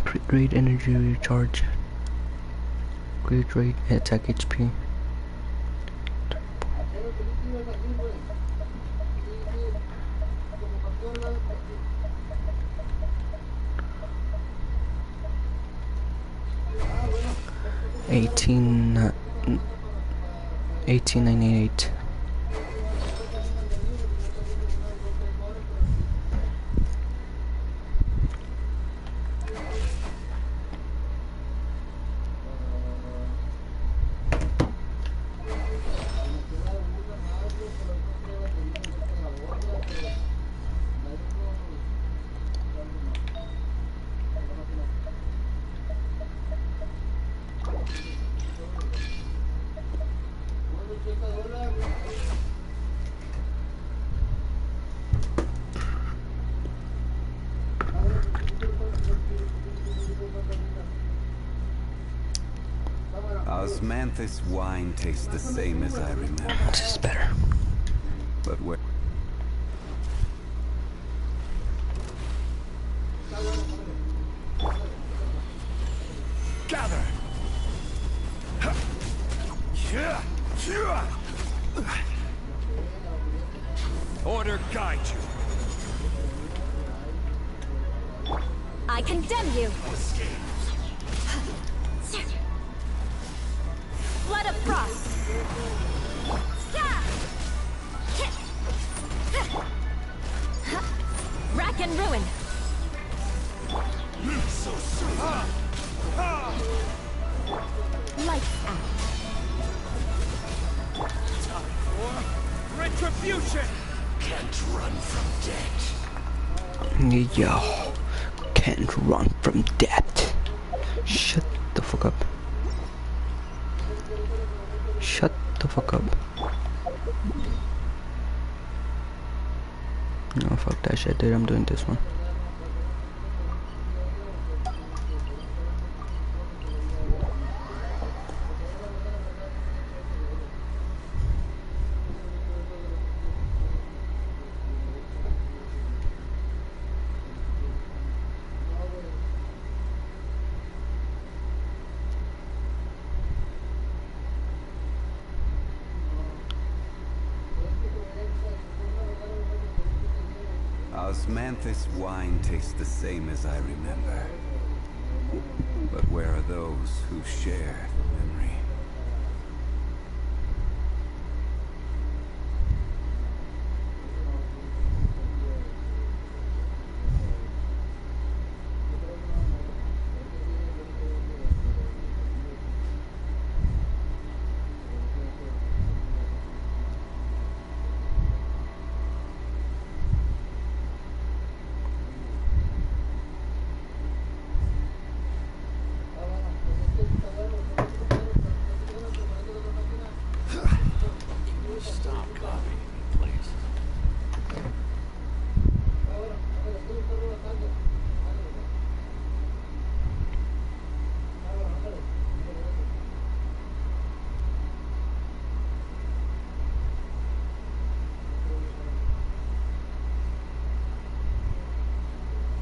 Crit rate, energy recharge, crit rate, attack HP. $18.98. Osmanthus wine tastes the same as I remember. This is better. But where... Gather! Order guide you. I condemn you! Blood of Frost! Rack and ruin! Lights out. Time for retribution! Can't run from death. Yo, can't run from death. Shut the fuck up. Shut the fuck up. No, fuck that shit, dude. I'm doing this one. Osmanthus wine tastes the same as I remember. But where are those who share the memory?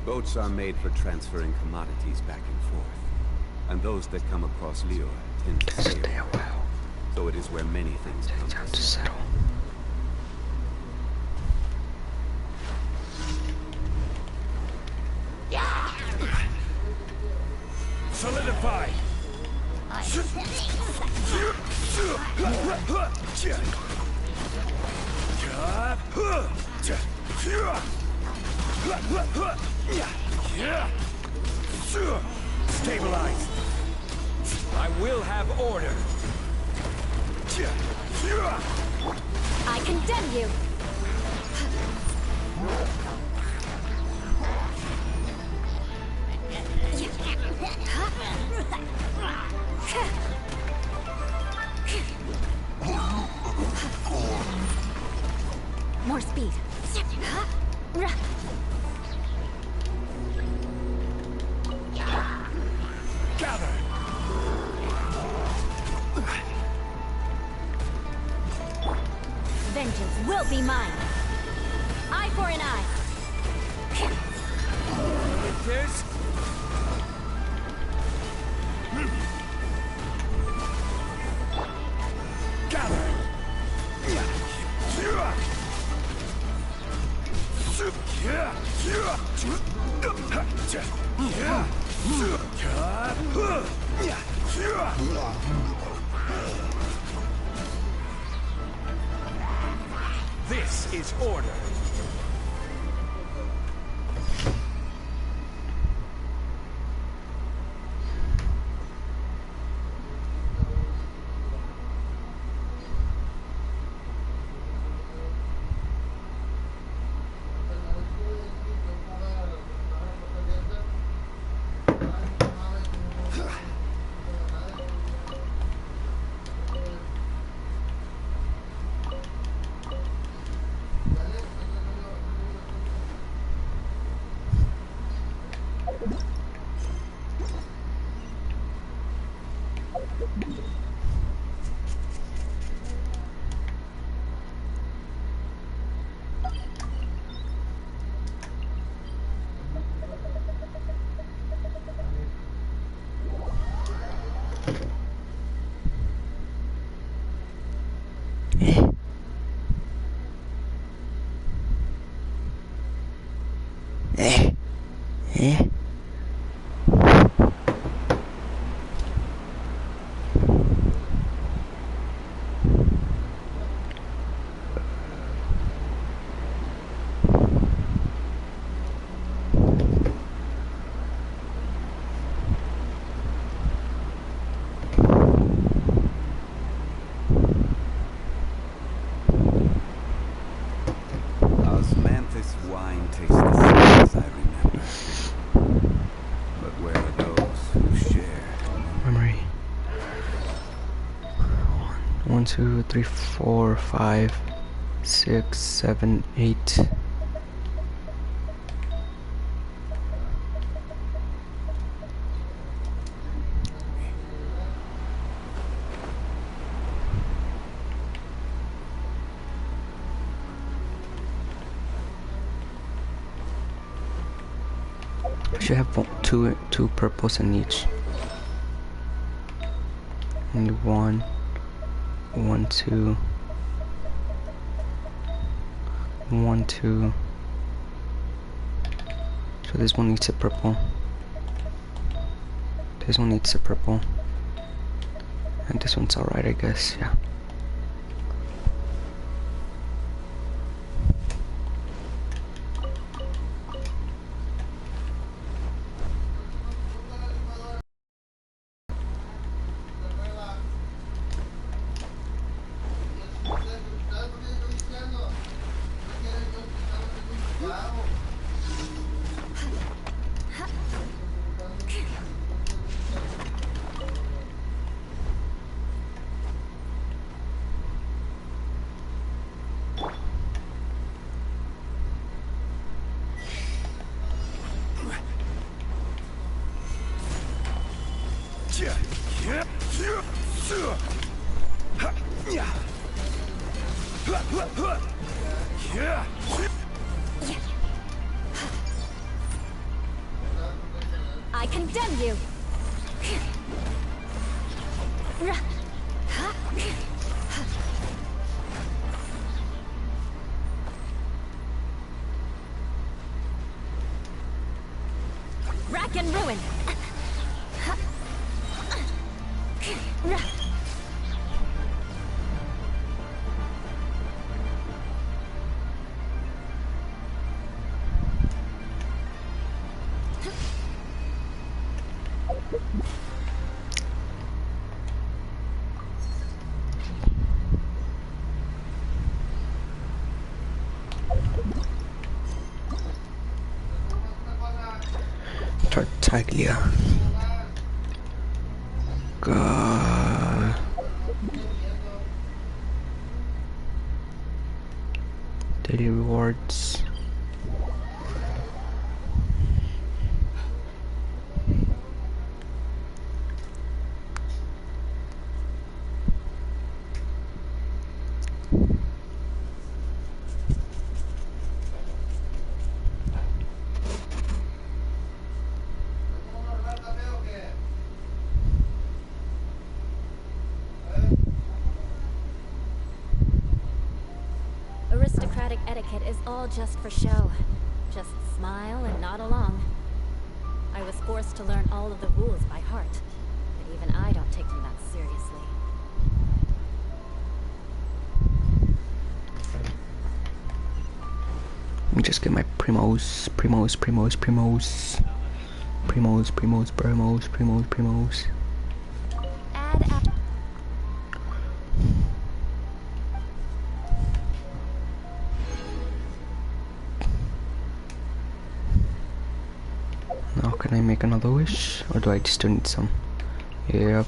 Boats are made for transferring commodities back and forth, and those that come across Lior tend to stay a while. So it is where many things come to settle. Solidify! Stabilize! I will have order! I condemn you! More speed. Gather! Vengeance will be mine. Eye for an eye. It is. Gather! This is order. Osmanthus wine tastes the same as I remember. But where are those who shared? Memory. 1, 2, 3, 4, 5, 6, 7, 8. I should have two purples in each. And 1, 2, 1, 2. So this one needs a purple. This one needs a purple. And this one's alright, I guess, yeah. I condemn you! Rack and ruin! Tartaglia. Daily rewards. Aristocratic etiquette is all just for show. Just smile and nod along. I was forced to learn all of the rules by heart, but even I don't take them that seriously. Let me just get my primos. Add up. Now can I make another wish? Or do I just need some? Yep.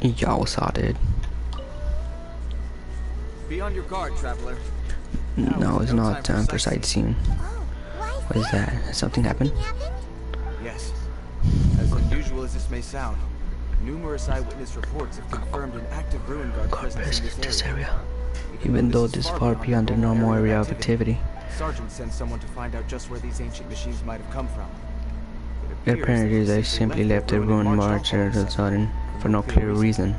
Xiao saw it. Be on your guard, traveler. No, it's not time for sightseeing. What is that? Has something happened? Yes. As unusual as this may sound, numerous eyewitness reports have confirmed an active ruin guard presence in this area. Even though this is far beyond the normal area of activity. Sergeant sent someone to find out just where these ancient machines might have come from. Apparently they simply left the ruin march all of a sudden for no clear reason.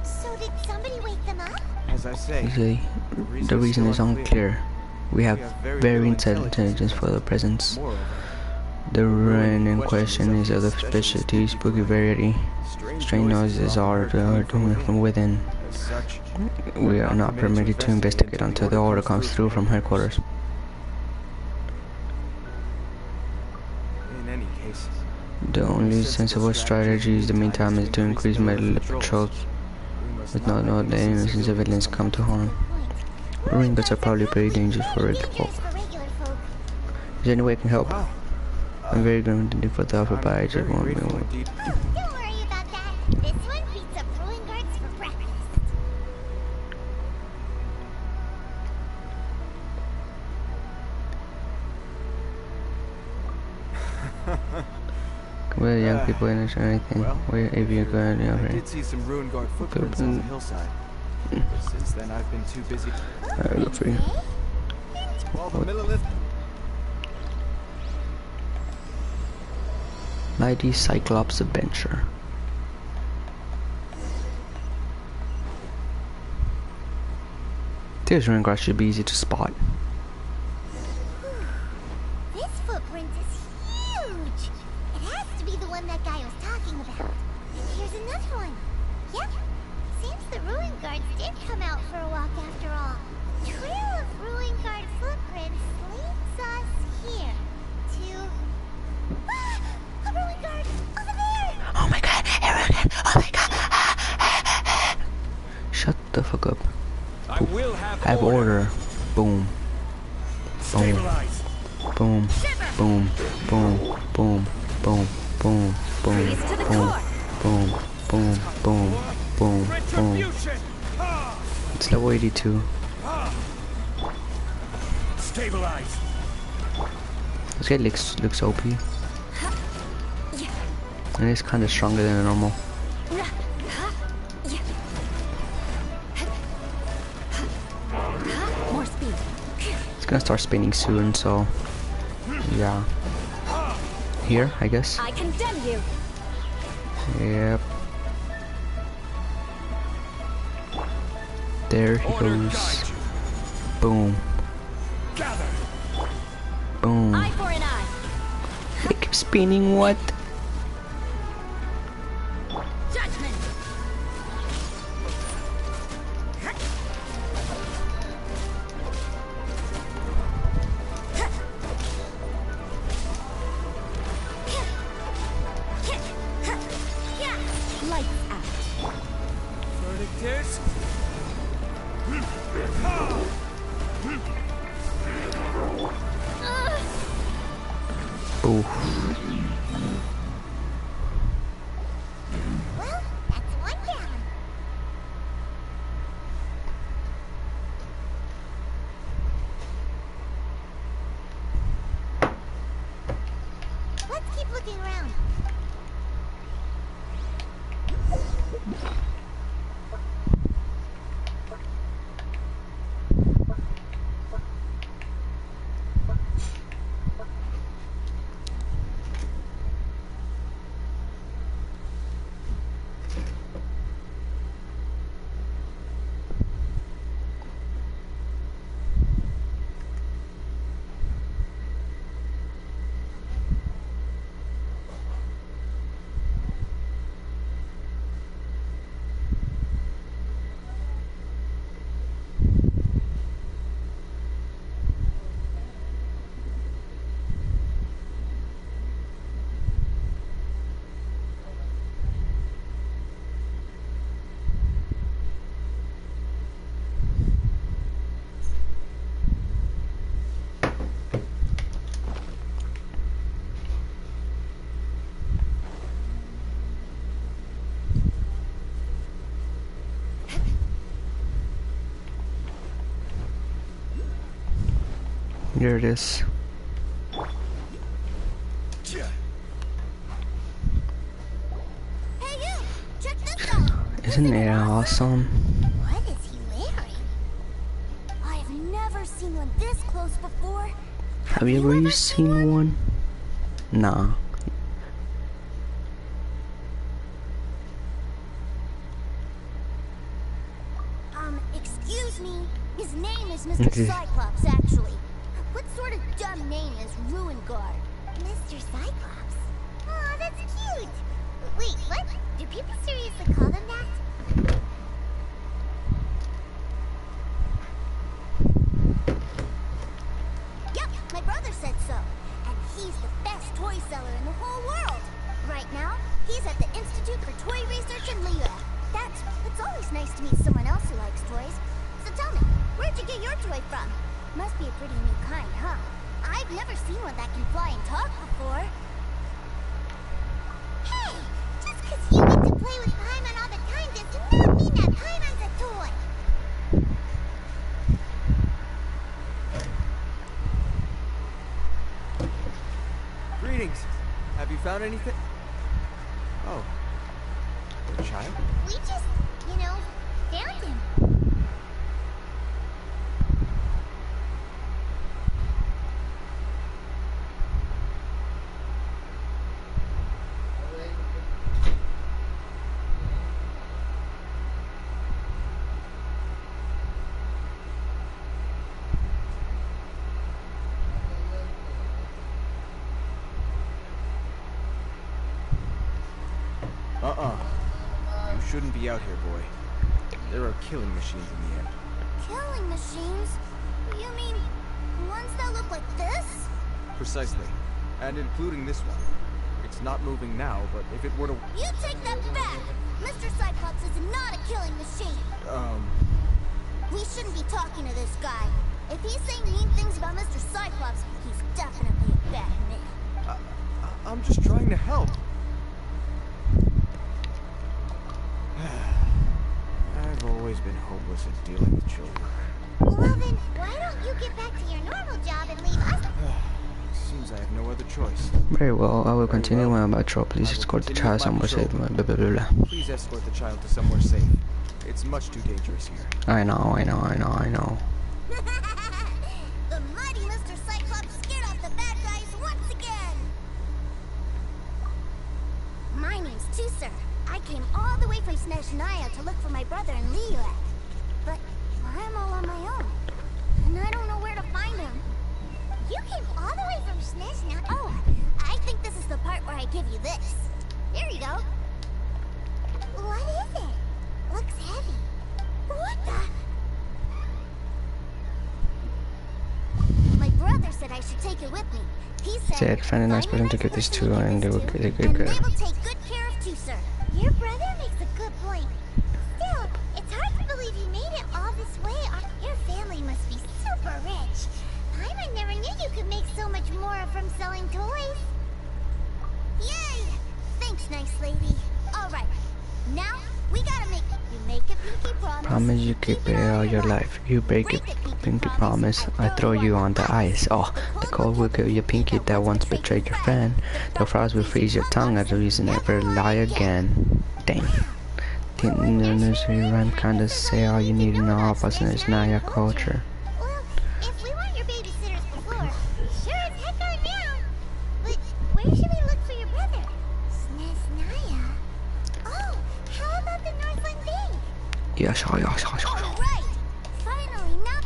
So did somebody wake them up? As I say, the reason is unclear. We have very intelligence for the presence. The ruin in question is of the specialty spooky variety. Strange noises are coming from within. We are not permitted to investigate until the order comes through from headquarters. In any case, The only sensible strategy in the meantime is to increase metal patrols, with no the innocent civilians come to harm. Ruin guards are probably pretty dangerous for regular folk. Is there any way I can help? I'm very grateful for the offer, but I just want to know. Don't worry about that. This one beats up ruin guards for breakfast. Well, young people didn't anything. Where if you go in I did see some ruin guard footprints on the hillside. But since then, I've been too busy. Alright, good for you. Mighty Cyclops Adventure. This ruin guard should be easy to spot. This footprint is huge. It has to be the one that guy was talking about. And here's another one. Yep. Seems the ruin guards did come out for a walk after all. Trail of ruin guard footprints leads us here to a ruin guard over there. Oh my god, oh my god. Shut the fuck up. I will have order. Boom. Boom. Boom. Boom. Boom. Boom. Boom. Boom. Boom. Boom. Boom. Boom. Boom. Boom. It's level 82. Stabilize. This guy looks OP. And he's kinda stronger than a normal. More speed. It's gonna start spinning soon, so yeah. Here, I guess. I condemn you. Yep. There he goes. Boom. Boom. Eye for an eye. It keeps spinning, what? Judgment. Lights out. Verdict is... Ooh. Well, that's one down. Let's keep looking around. Here it is. Hey you! Check this out! Isn't it awesome? What is he wearing? I've never seen one this close before. Have you ever seen one? Nah. Excuse me. His name is Mr. Cyclops, actually. What sort of dumb name is Ruin Guard? Mr. Cyclops? Aw, that's cute. Wait, what? Do people seriously call them that? Yep, my brother said so. And he's the best toy seller in the whole world. Right now, he's at the Institute for Toy Research in Liyue. It's always nice to meet someone else who likes toys. So tell me, where'd you get your toy from? Must be a pretty new kind, huh? I've never seen one that can fly and talk before. Hey! Just because you get to play with Paimon all the time does not mean that Paimon's a toy! Greetings. Have you found anything? Oh. A child? We just, found him. You shouldn't be out here, boy. There are killing machines in the end. Killing machines? You mean ones that look like this? Precisely. And including this one. It's not moving now, but if it were to... You take that back! Mr. Cyclops is not a killing machine! We shouldn't be talking to this guy. If he's saying mean things about Mr. Cyclops, he's definitely a bad man. I'm just trying to help. I've always been hopeless at dealing with children. Well then, why don't you get back to your normal job and leave us? Seems I have no other choice. Very well, I will continue when I'm about to. Please escort the child somewhere safe. Blah, blah, blah, blah. Please escort the child to somewhere safe. It's much too dangerous here. I know. The mighty Mr. Cyclops scared off the bad guys once again! My name's Tusser. I came all the way from Snezhnaya to look for my brother in Liyue. But I'm all on my own. And I don't know where to find him. You came all the way from Snezhnaya? Oh, I think this is the part where I give you this. Here you go. What is it? Looks heavy. What the? My brother said I should take it with me. He said, find a nice person to give this to, and they will get a good and girl. they will take good care of Tusser. Your brother makes a good point. Still, it's hard to believe you made it all this way. Your family must be super rich. I never knew you could make so much more from selling toys. Yay! Thanks, nice lady. All right, now we gotta make you make a pinky promise. Promise you keep it all your life. You break a pinky promise, I throw you on the ice. Oh, the cold will kill your pinky that once betrayed your friend. The frost will freeze your tongue and the reason never lie again. Dang. Didn't the nursery rhyme kinda say all you need to know about Snezhnaya culture? Well, if we weren't your babysitters before, sure as heck are now. But where should we look for your brother? Snezhnaya? Oh, how about the Northland Bank? Yes. Right! Finally, now...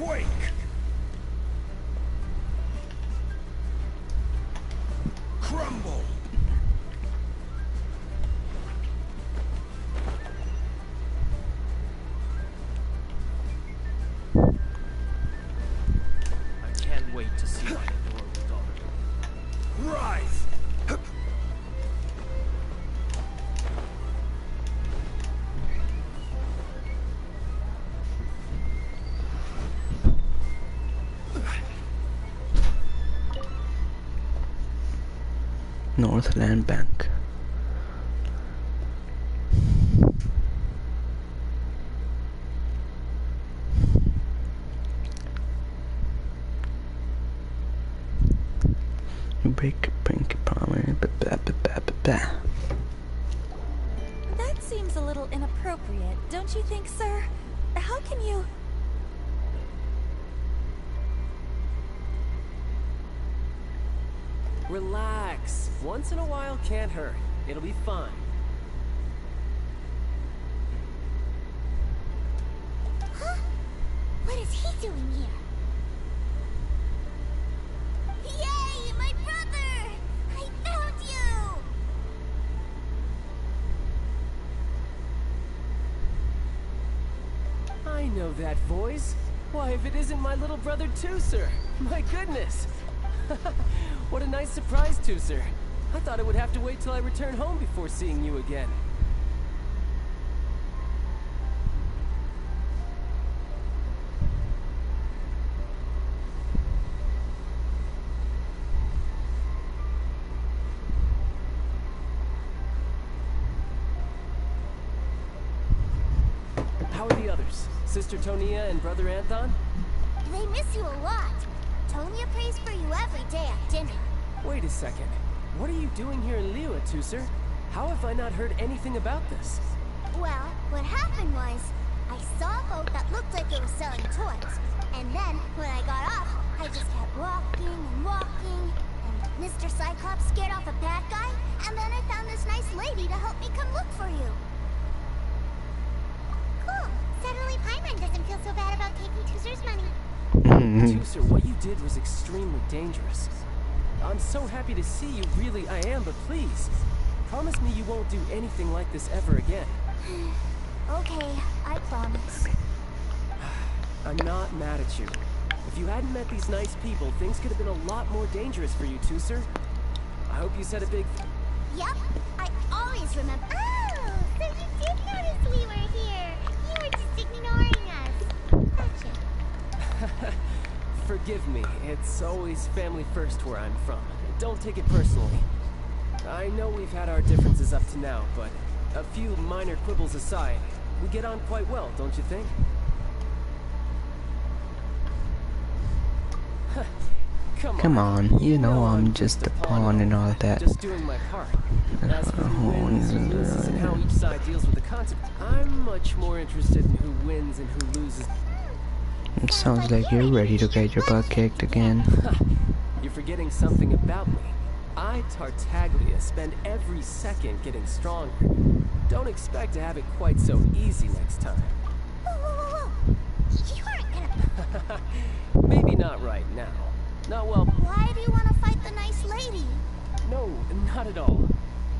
quake! Crumble! I can't wait to see my adorable daughter. Rise! Northland Bank. Break a pinky promise. That seems a little inappropriate, don't you think, sir? How can you... Relax. Once in a while can't hurt. It'll be fine. Huh? What is he doing here? Yay, my brother! I found you! I know that voice. Why, if it isn't my little brother Tooser. My goodness. What a nice surprise, Tooser. I thought I would have to wait till I return home before seeing you again. How are the others? Sister Tonia and Brother Anthon? They miss you a lot. Tonya prays for you every day at dinner. Wait a second. What are you doing here in Liyue, Tooser? How have I not heard anything about this? Well, what happened was, I saw a boat that looked like it was selling toys. And then, when I got off, I just kept walking and walking. And Mr. Cyclops scared off a bad guy, and then I found this nice lady to help me come look for you. Cool. Suddenly Paimon doesn't feel so bad about taking Tooser's money. Tooser, what you did was extremely dangerous. I'm so happy to see you, really I am, but please, promise me you won't do anything like this ever again. Okay, I promise. I'm not mad at you. If you hadn't met these nice people, things could have been a lot more dangerous for you, Tooser. I hope you said a big... Yup, I always remember... Oh, so you did notice we were here. You were just ignoring us. Gotcha. Forgive me, it's always family first where I'm from. Don't take it personally. I know we've had our differences up to now, but a few minor quibbles aside, we get on quite well, don't you think? Come on, you know I'm just a pawn and all that. Just doing my part. As for who wins and loses and how each side deals with the concept, I'm much more interested in who wins and who loses. It sounds like you're ready to get your butt kicked again. You're forgetting something about me. I, Tartaglia, spend every second getting stronger. Don't expect to have it quite so easy next time. Whoa. You aren't gonna... Maybe not right now. Not well... Why do you want to fight the nice lady? No, not at all.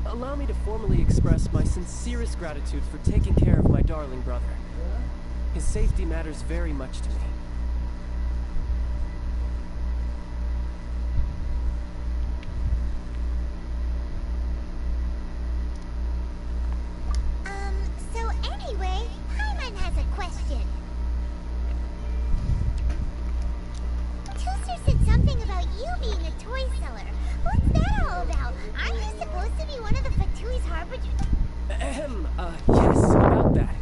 Allow me to formally express my sincerest gratitude for taking care of my darling brother. His safety matters very much to me. So anyway, Paimon has a question. Tooser said something about you being a toy seller. What's that all about? Aren't you supposed to be one of the Fatui's harbingers? Yes, about that.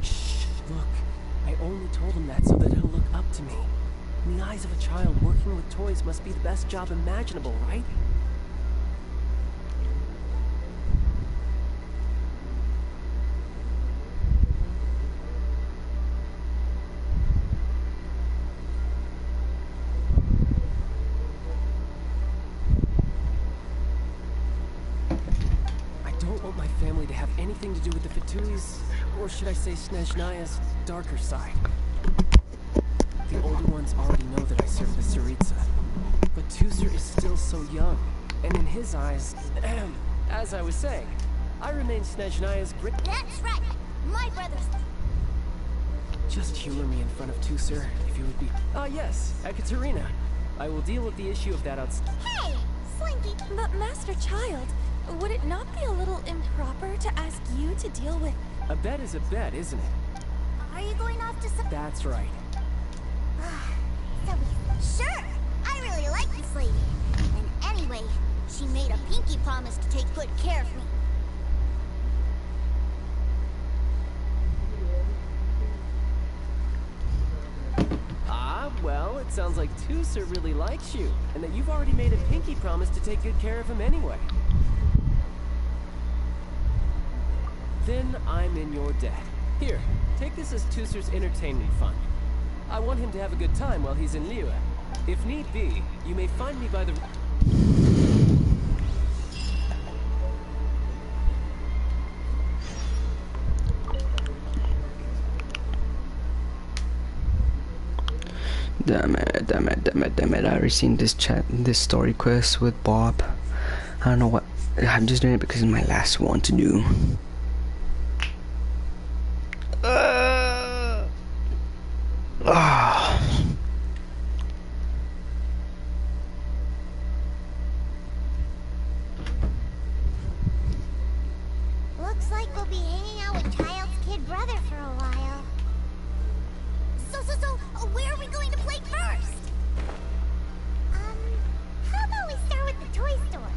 Shh, look. I only told him that so that he'll look up to me. In the eyes of a child, working with toys must be the best job imaginable, right? want my family to have anything to do with the Fatui's, or should I say Snezhnaya's, darker side. The older ones already know that I serve the Tsaritsa. But Tusser is still so young, and in his eyes, as I was saying, I remain Snezhnaya's grit. That's right! My brothers! Just humor me in front of Tusser, if you would be... Ah, yes, Ekaterina. I will deal with the issue of that Hey! Slinky! But Master Child, would it not be a little improper to ask you to deal with... A bet is a bet, isn't it? Are you going off to some... That's right. Sure! I really like this lady. And anyway, she made a pinky promise to take good care of me. Ah, well, it sounds like Tusser really likes you, and that you've already made a pinky promise to take good care of him anyway. Then I'm in your debt. Here, take this as Tusser's entertainment fund. I want him to have a good time while he's in Liyue. If need be, you may find me by the... Damn it, I already seen this story quest with Bob. I don't know what, I'm just doing it because it's my last one to do. Looks like we'll be hanging out with Child's kid brother for a while. So, where are we going to play first? How about we start with the toy store?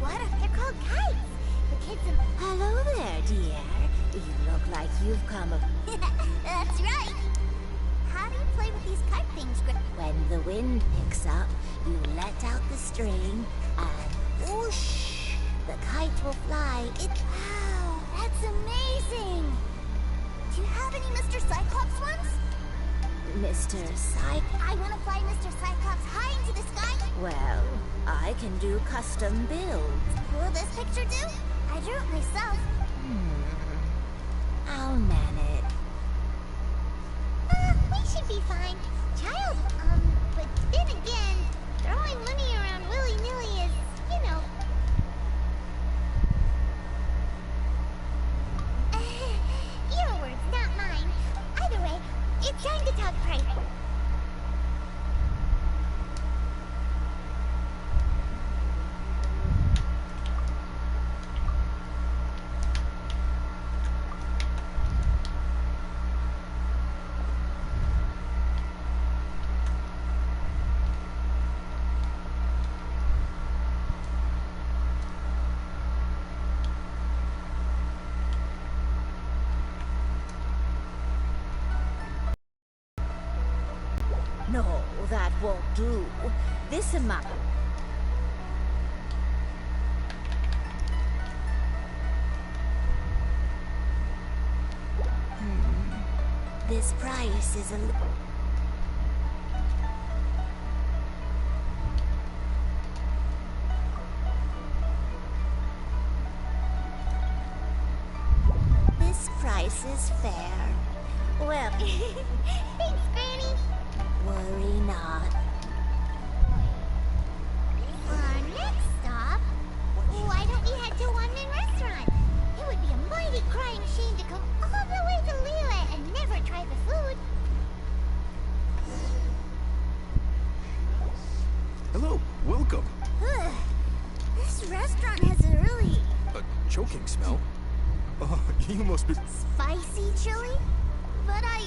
What? They're called kites. The kids in... Hello there, dear. You look like you've come... That's right. How do you play with these kite things, When the wind picks up, you let out the string, and whoosh, the kite will fly. Wow, that's amazing. Do you have any Mr. Cyclops ones? Mr. Cyclops? I want to fly Mr. Cyclops high into the sky. Well, I can do custom builds. Will this picture do? I drew it myself. I'll man it. We should be fine. Child, but then again, throwing money around willy-nilly is, you know... Your words, not mine. Either way, it's time to talk price. No, that won't do. This amount... This price is a... This price is fair. Well... Thanks, Granny. Worry not. Our next stop? Why don't we head to One-Man Restaurant? It would be a mighty crying shame to come all the way to Liyue and never try the food. Hello, welcome. This restaurant has a really... A choking smell? Oh, you must be... spicy chili? But I...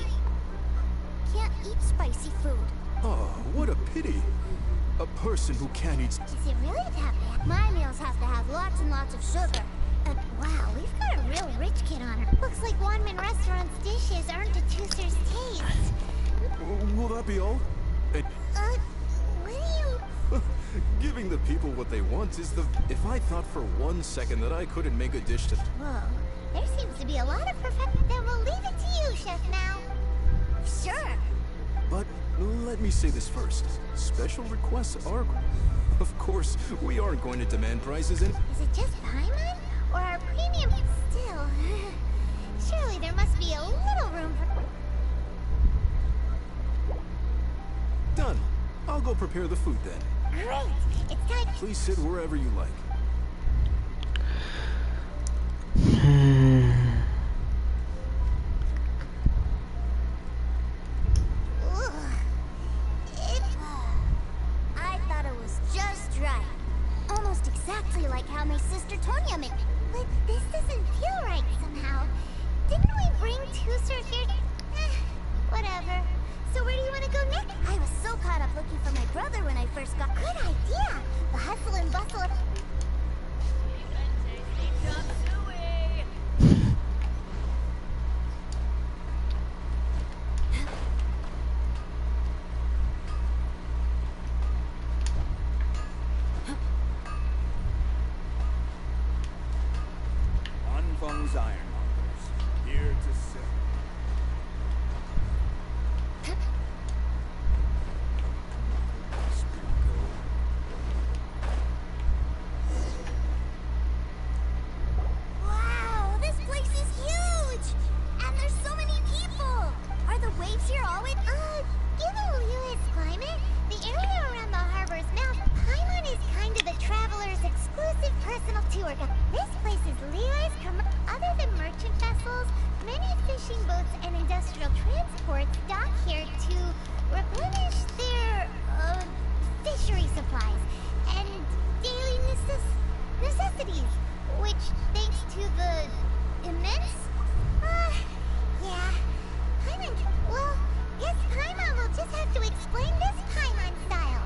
can't eat spicy food. Oh, what a pity. A person who can't eat... Is it really that bad? My meals have to have lots and lots of sugar. Wow, we've got a real rich kid on her. Looks like Wanman Restaurant's dishes aren't to Tooser's taste. Will that be all? What do you... Giving the people what they want is the... If I thought for 1 second that I couldn't make a dish to... Whoa, there seems to be a lot of Then we'll leave it to you, Chef Mao. Sure. But let me say this first. Special requests are... Of course, we aren't going to demand prices and... Is it just Paimon? Or our premium... Still... Surely there must be a little room for... Done. I'll go prepare the food then. Great! It's time... Please sit wherever you like. I thought it was just right. Almost exactly like how my sister Tonya made. But this doesn't feel right somehow. Didn't we bring Tooser here? Whatever. So where do you want to go next? I was so caught up looking for my brother when I first got... Good idea! The hustle and bustle of... Anfang's ironmongers, here to sell. Wow, this place is huge! And there's so many people! Are the waves here always... given Liyue's climate, the area around the harbor's mouth, Paimon is kind of the traveler's exclusive personal tour guide. This place is Liyue's Other than merchant vessels, many fishing boats and industrial transports dock here to replenish their, fishery supplies and daily necessities, which, thanks to the immense... yeah. Well, guess Paimon will just have to explain this Paimon style.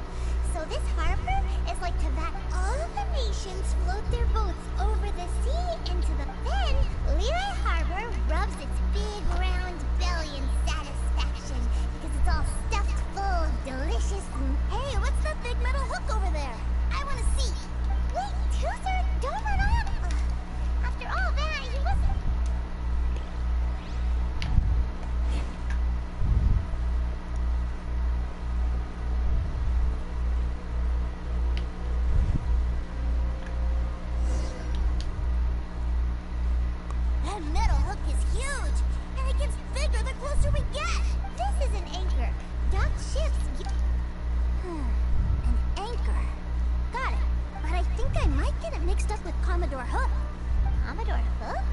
So this harbor is like to that all the nations float their boats over the sea into the... Then, Liyue Harbor rubs its big round belly in satisfaction because it's all stuffed full of delicious... Hey, what's that big metal hook over there? I want to see. Wait, Tooser, don't run off! After all that, he wasn't... That metal hook is huge, and it gets bigger the closer we get. This is an anchor. Docked ships... An anchor. Got it. But I think I might get it mixed up with Commodore Hook. Commodore Hook?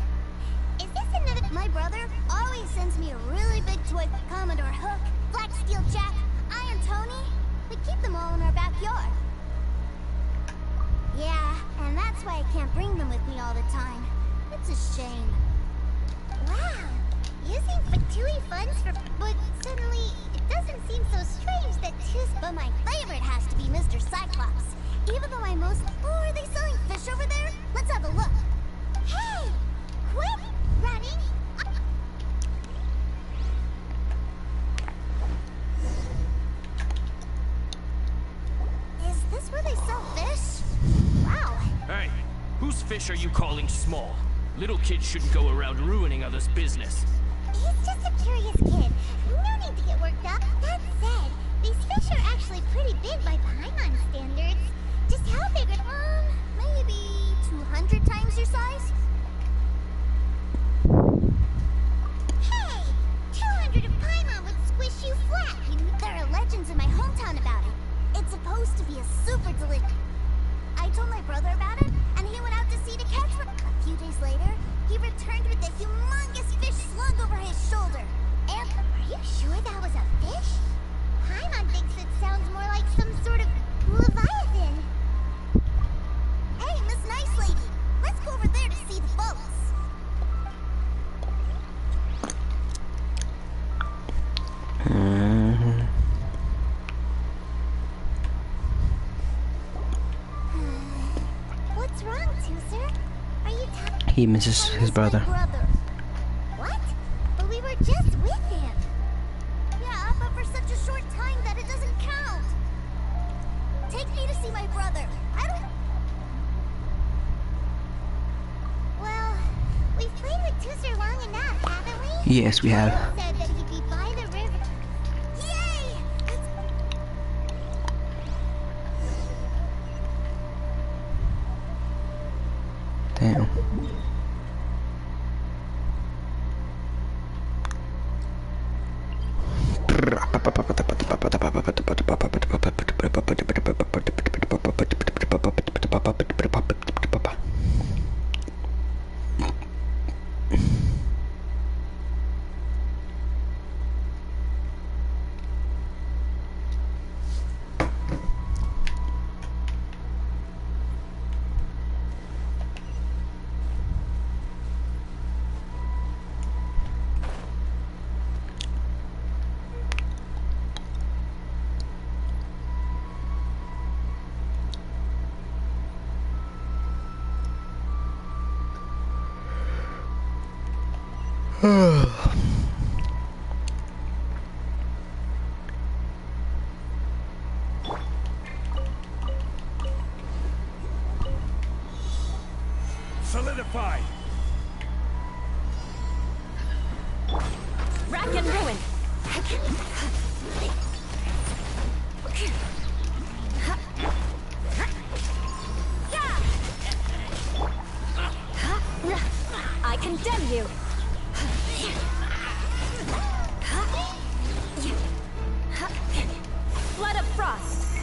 Is this another... My brother always sends me a really big toy for Commodore Hook, Black Steel Jack, Iron Tony. We keep them all in our backyard. Yeah, and that's why I can't bring them with me all the time. It's a shame. Wow! Using Fatui funds for... But suddenly, it doesn't seem so strange that But my favorite has to be Mr. Cyclops. Even though I most... Oh, are they selling fish over there? Let's have a look. Hey! Quit running! Is this where they sell fish? Wow. Hey, whose fish are you calling small? Little kids shouldn't go around ruining others' business. He's just a curious kid. No need to get worked up. That said, these fish are actually pretty big by Paimon standards. Just how big are... maybe 200 times your size? Hey! 200 of Paimon would squish you flat. There are legends in my hometown about it. It's supposed to be a super delicious... I told my brother about it, and he went out to sea to catch one. A few days later, he returned with a humongous fish slung over his shoulder. And are you sure that was a fish? Paimon thinks it sounds more like some sort of leviathan. Hey, Miss Nice Lady, let's go over there to see the boats. What's wrong, Tooser? Are you tired? He misses his brother. What? But we were just with him. Yeah, but for such a short time that it doesn't count. Take me to see my brother. I don't... Well, we've played with Tooster long enough, haven't we? Yes, we have. Said that he'd be by the river. Yay! Damn. Solidify! Rack and ruin! I condemn you! Blood of frost!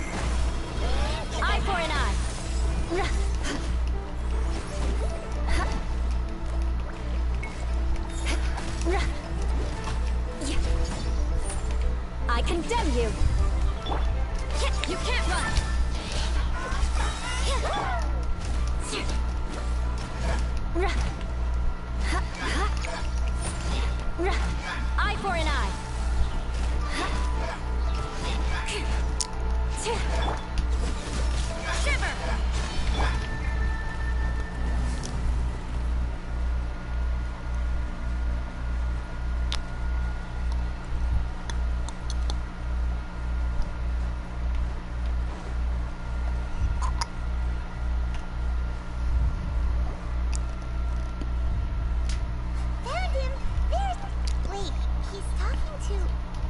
Eye for an eye! I condemn you! You can't run! Eye for an eye! Shiver! Found him! There's... Wait, he's talking to...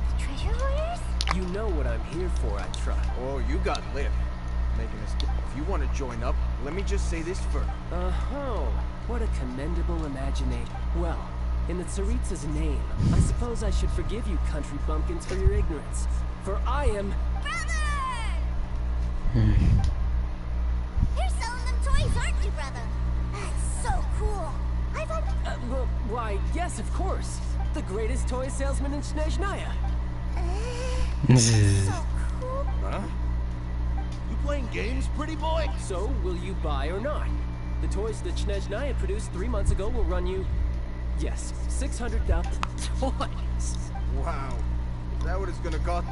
the treasure hoarders? You know what I'm here for, I trust. Oh, you got lit. Making us... If you want to join up, let me just say this first. Oh, what a commendable imagination. Well, in the Tsaritsa's name, I suppose I should forgive you country bumpkins for your ignorance. For I am... You're selling them toys, aren't you, brother? That's so cool. I've had... well, why, yes, of course. The greatest toy salesman in Snezhnaya. so cool. Huh? You playing games, pretty boy? So, will you buy or not? The toys that Snezhnaya produced 3 months ago will run you... yes, 600,000 toys. Wow. Is that what it's gonna cost?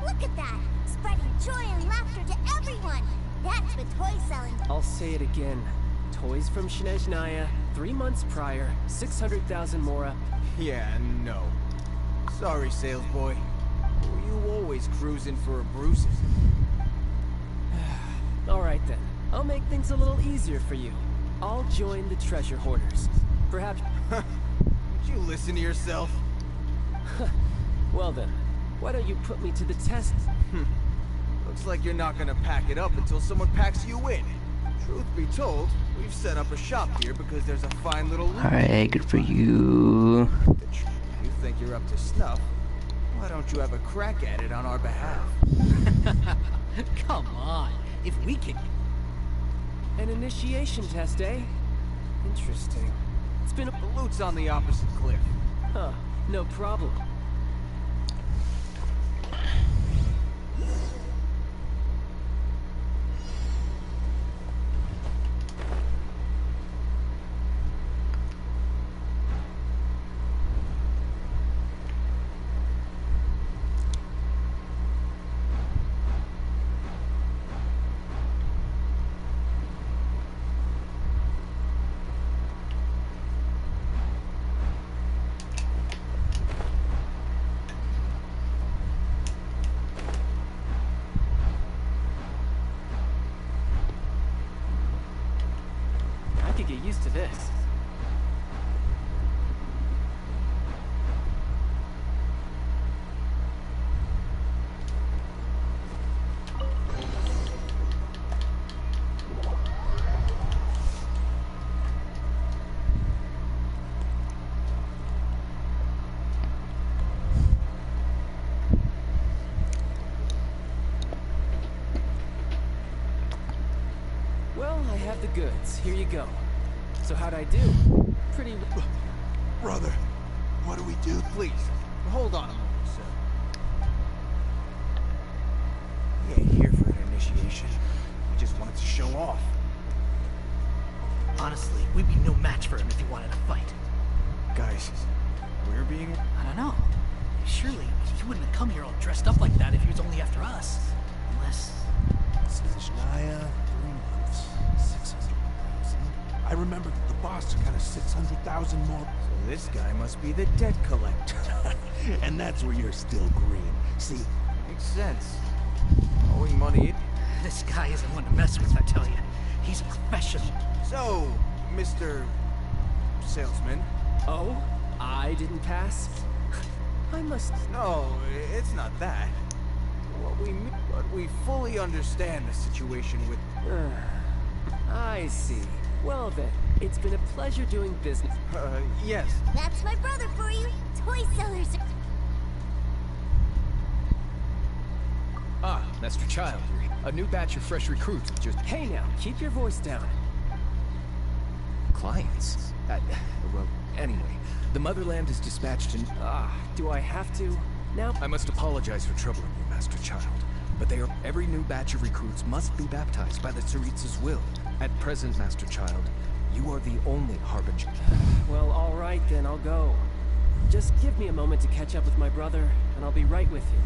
Look at that! Spreading joy and laughter to everyone! That's what toy selling... I'll say it again. Toys from Snezhnaya, 3 months prior, 600,000 mora. Yeah, no. Sorry, sales boy. Were you always cruising for a bruises? Alright then. I'll make things a little easier for you. I'll join the treasure hoarders. Perhaps... Would you listen to yourself? Well then, why don't you put me to the test? Looks like you're not gonna pack it up until someone packs you in. Truth be told, we've set up a shop here because there's a fine little... Alright, good for you. You think you're up to snuff? Why don't you have a crack at it on our behalf? Come on, if we can... An initiation test, eh? Interesting. It's been the loot's on the opposite cliff. Huh, no problem. get used to this. Well, I have the goods. Here you go. So how'd I do? Pretty... Brother, what do we do? Please, hold on a moment, sir. We ain't here for an initiation. We just wanted to show off. Honestly, we'd be no match for him if he wanted to fight. Guys, we're being... I don't know. Surely, he wouldn't have come here all dressed up like that if he was only after us. Unless... Since Naya, 3 months, 600,000. I remember the boss took out a 600,000 more. So this guy must be the debt collector. And that's where you're still green. See? Makes sense. Owing money... This guy isn't one to mess with, I tell you. He's a professional. So, Mr. Salesman. Oh? I didn't pass? I must... No, it's not that. But we fully understand the situation with... I see. Well then, it's been a pleasure doing business. Yes. That's my brother for you. Toy sellers. Ah, Master Child. A new batch of fresh recruits just... Hey now, keep your voice down. Clients? Well, anyway, the Motherland is dispatched in... Do I have to? Now... I must apologize for troubling you, Master Child. But every new batch of recruits must be baptized by the Tsaritsa's will. At present, Master Child, you are the only harbinger. Well, alright then, I'll go. Just give me a moment to catch up with my brother, and I'll be right with you.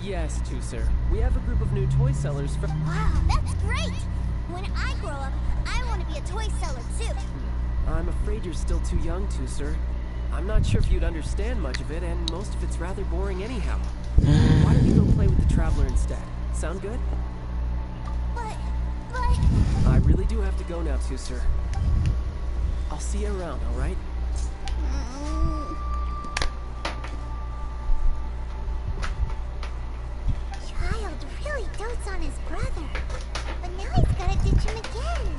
Yes, sir. We have a group of new toy sellers from... Wow, that's great! When I grow up, I want to be a toy seller too. I'm afraid you're still too young to, sir. I'm not sure if you'd understand much of it, and most of it's rather boring anyhow. Why don't you go play with the Traveler instead? Sound good? But... I really do have to go now, sir. I'll see you around, alright? Child really dotes on his brother. But now he's gotta ditch him again.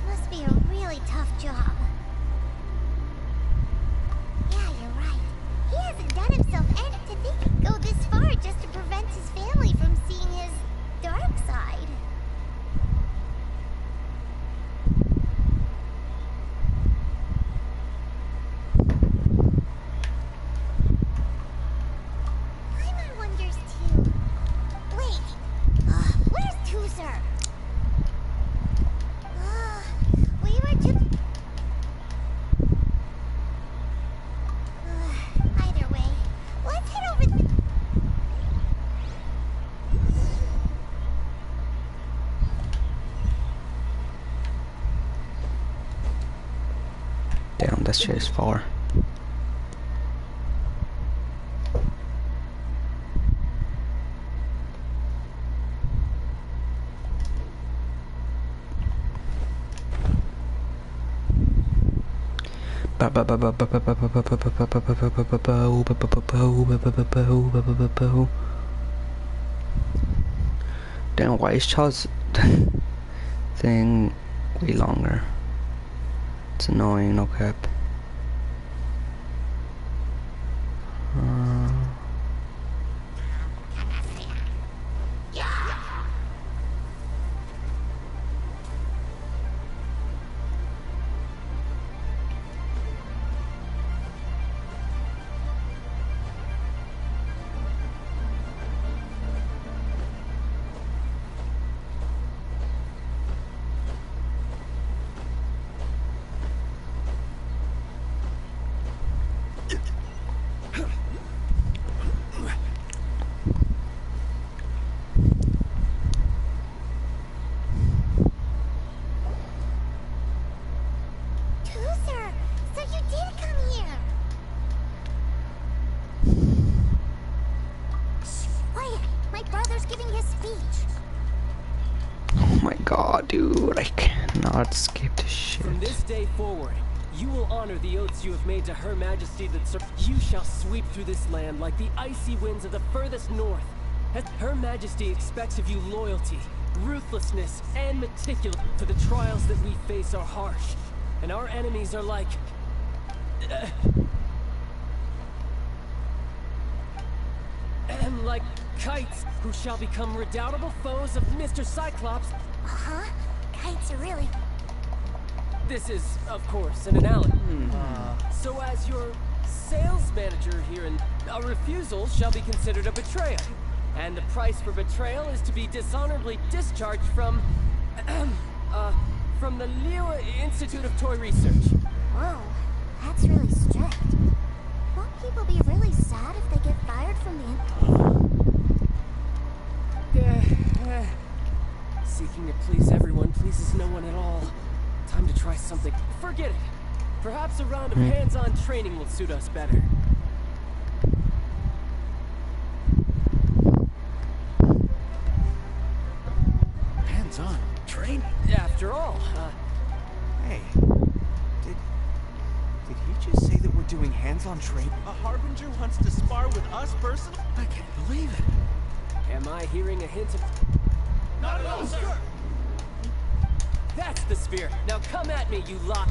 Must be a really tough job. Yeah, you're right. He hasn't done himself any to think he'd go this far just to prevent his family from seeing his dark side. Paimon wonders too. Wait, where's Tuser? We were just... Either way, let's head over... Damn, that shit is far. Damn, why is Child's thing way longer? It's annoying, no cap. too, sir. So you did come here. Shh, quiet. My brother's giving his speech. Oh my god, dude, I cannot skip this shit. From this day forward, you will honor the oaths you have made to Her Majesty that you shall sweep through this land like the icy winds of the furthest north. As Her Majesty expects of you loyalty, ruthlessness, and meticulous. For the trials that we face are harsh, and our enemies are like... like kites, who shall become redoubtable foes of Mr. Cyclops. Uh-huh. Kites are really... This is, of course, an analogy. So as your sales manager here, a refusal shall be considered a betrayal. And the price for betrayal is to be dishonorably discharged from... from the Liyue Institute of Toy Research. Whoa, that's really strict. Won't people be really sad if they get fired from the... Seeking to please everyone pleases no one at all. Time to try something. Forget it. Perhaps a round of hands-on training will suit us better. Hands-on training? After all, Hey, did he just say that we're doing hands-on training? A Harbinger wants to spar with us personally? I can't believe it. am I hearing a hint of... Not at all, sir! That's the spirit. Now come at me, you lot.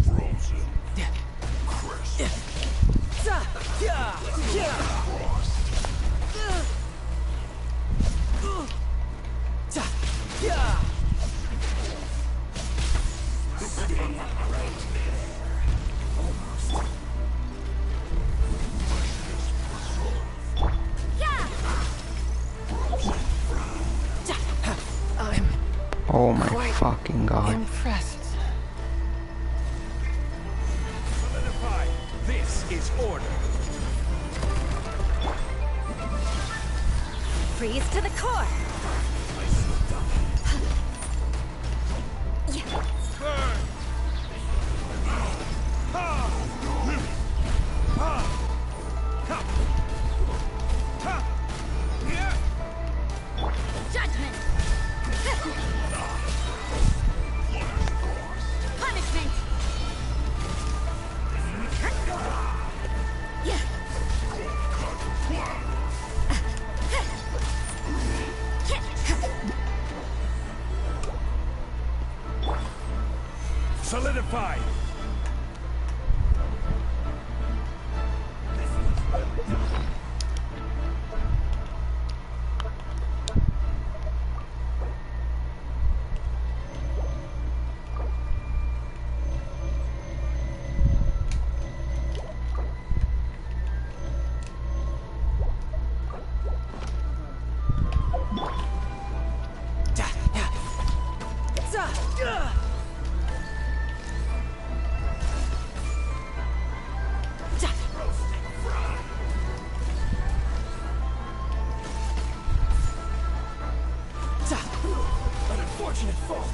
Frozen. Crest. Oh my fucking god. Impressed. Solidify. This is order. Freeze to the core. Burn. Judgment. Punishment. Solidify. Unfortunate fault.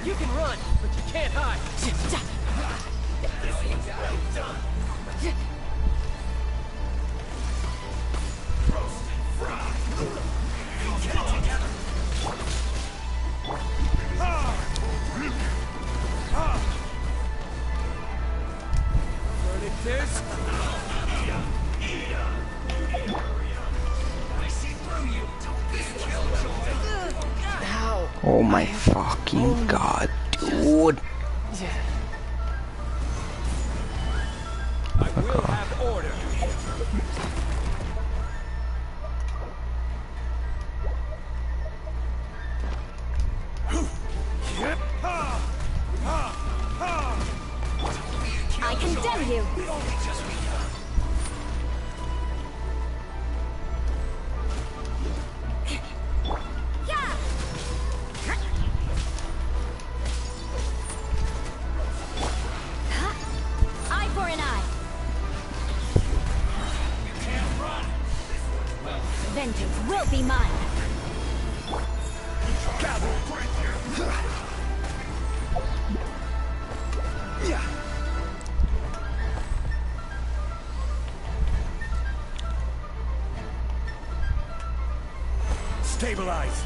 You can run, but you can't hide. Verdictors. Oh my fucking god, dude. I will have order. Vengeance will be mine! Stabilize!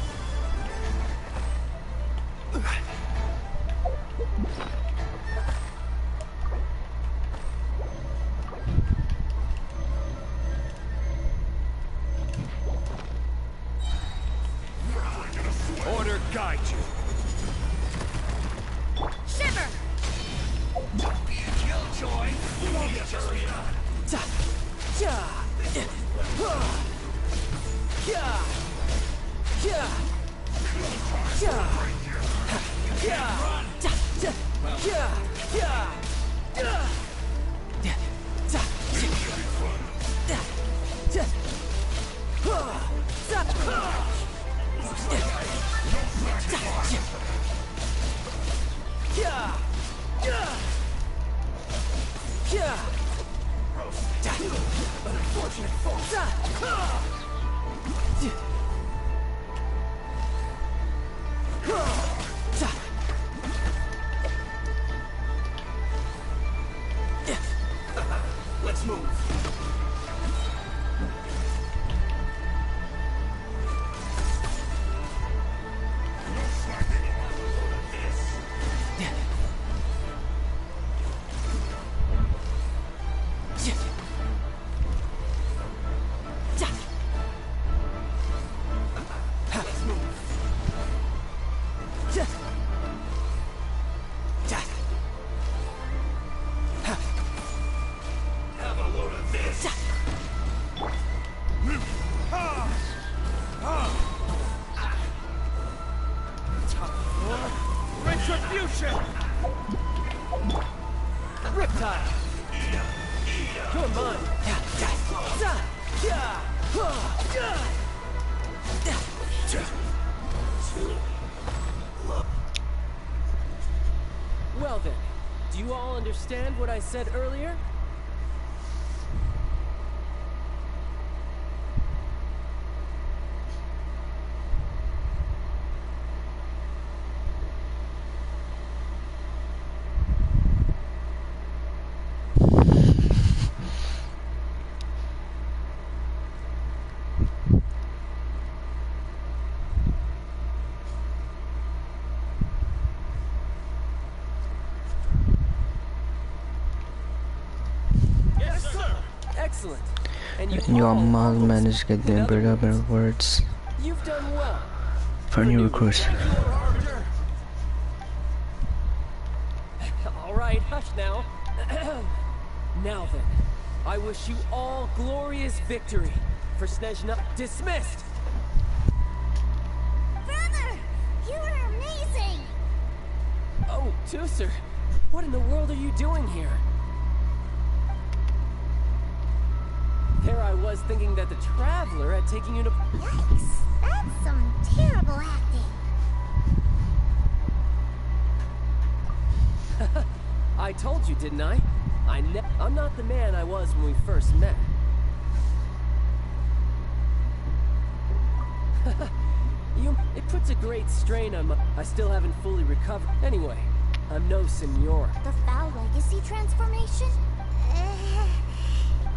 Order guide you. Shiver! Don't be a killjoy. You won't get your unfortunate folks. Let's move. Retribution! Riptide! You're mine! Well then, do you all understand what I said earlier? Excellent. And Your mom managed to get the better words You've done well. for new recruits. All right, hush now. Now then, I wish you all glorious victory. For Snezhna, dismissed. Brother, you are amazing. Oh, Teucer, what in the world are you doing here? There I was thinking that the Traveler had taken you to... Yikes, that's some terrible acting. I told you, didn't I? I'm not the man I was when we first met. It puts a great strain on my... I still haven't fully recovered. Anyway, I'm no senor. The Foul Legacy transformation?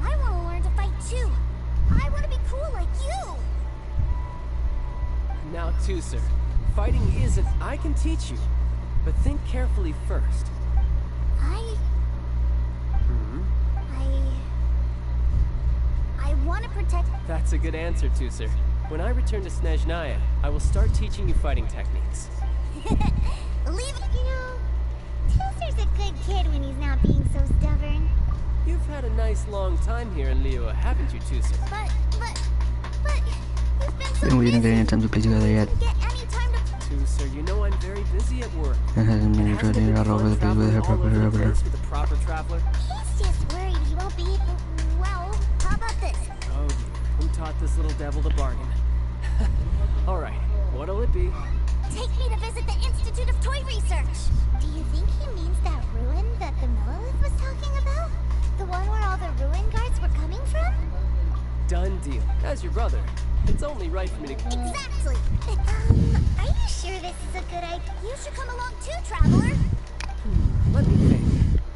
I want to learn to fight too. I want to be cool like you. Now, Teucer, fighting isn't... I can teach you, but think carefully first. I want to protect... That's a good answer, Teucer. When I return to Snezhnaya, I will start teaching you fighting techniques. Leave it, you know. Teucer's a good kid when he's not being so stubborn. You've had a nice long time here in Liyue, haven't you, Teucer? But you've been so We didn't get any time to play together yet. Teucer, you know I'm very busy at work. And hasn't been really all over the place with her proper traveler. With the proper traveler? He's just worried he won't be able... Well, how about this? Oh dear, who taught this little devil to bargain? Alright, what'll it be? Take me to visit the Institute of Toy Research. Do you think he means that ruin that the Millelith was talking about? The one where all the ruin guards were coming from? Done deal. As your brother, it's only right for me to... Exactly. Are you sure this is a good idea? You should come along too, Traveler. Let me think.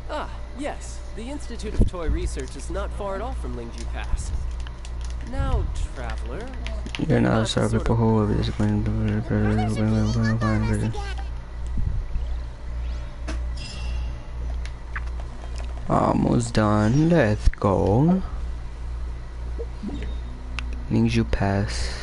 Ah, yes. The Institute of Toy Research is not far at all from Lingji Pass. Now, Traveler... You're not sorry for who is going to almost done. Let's go. Ninja Pass.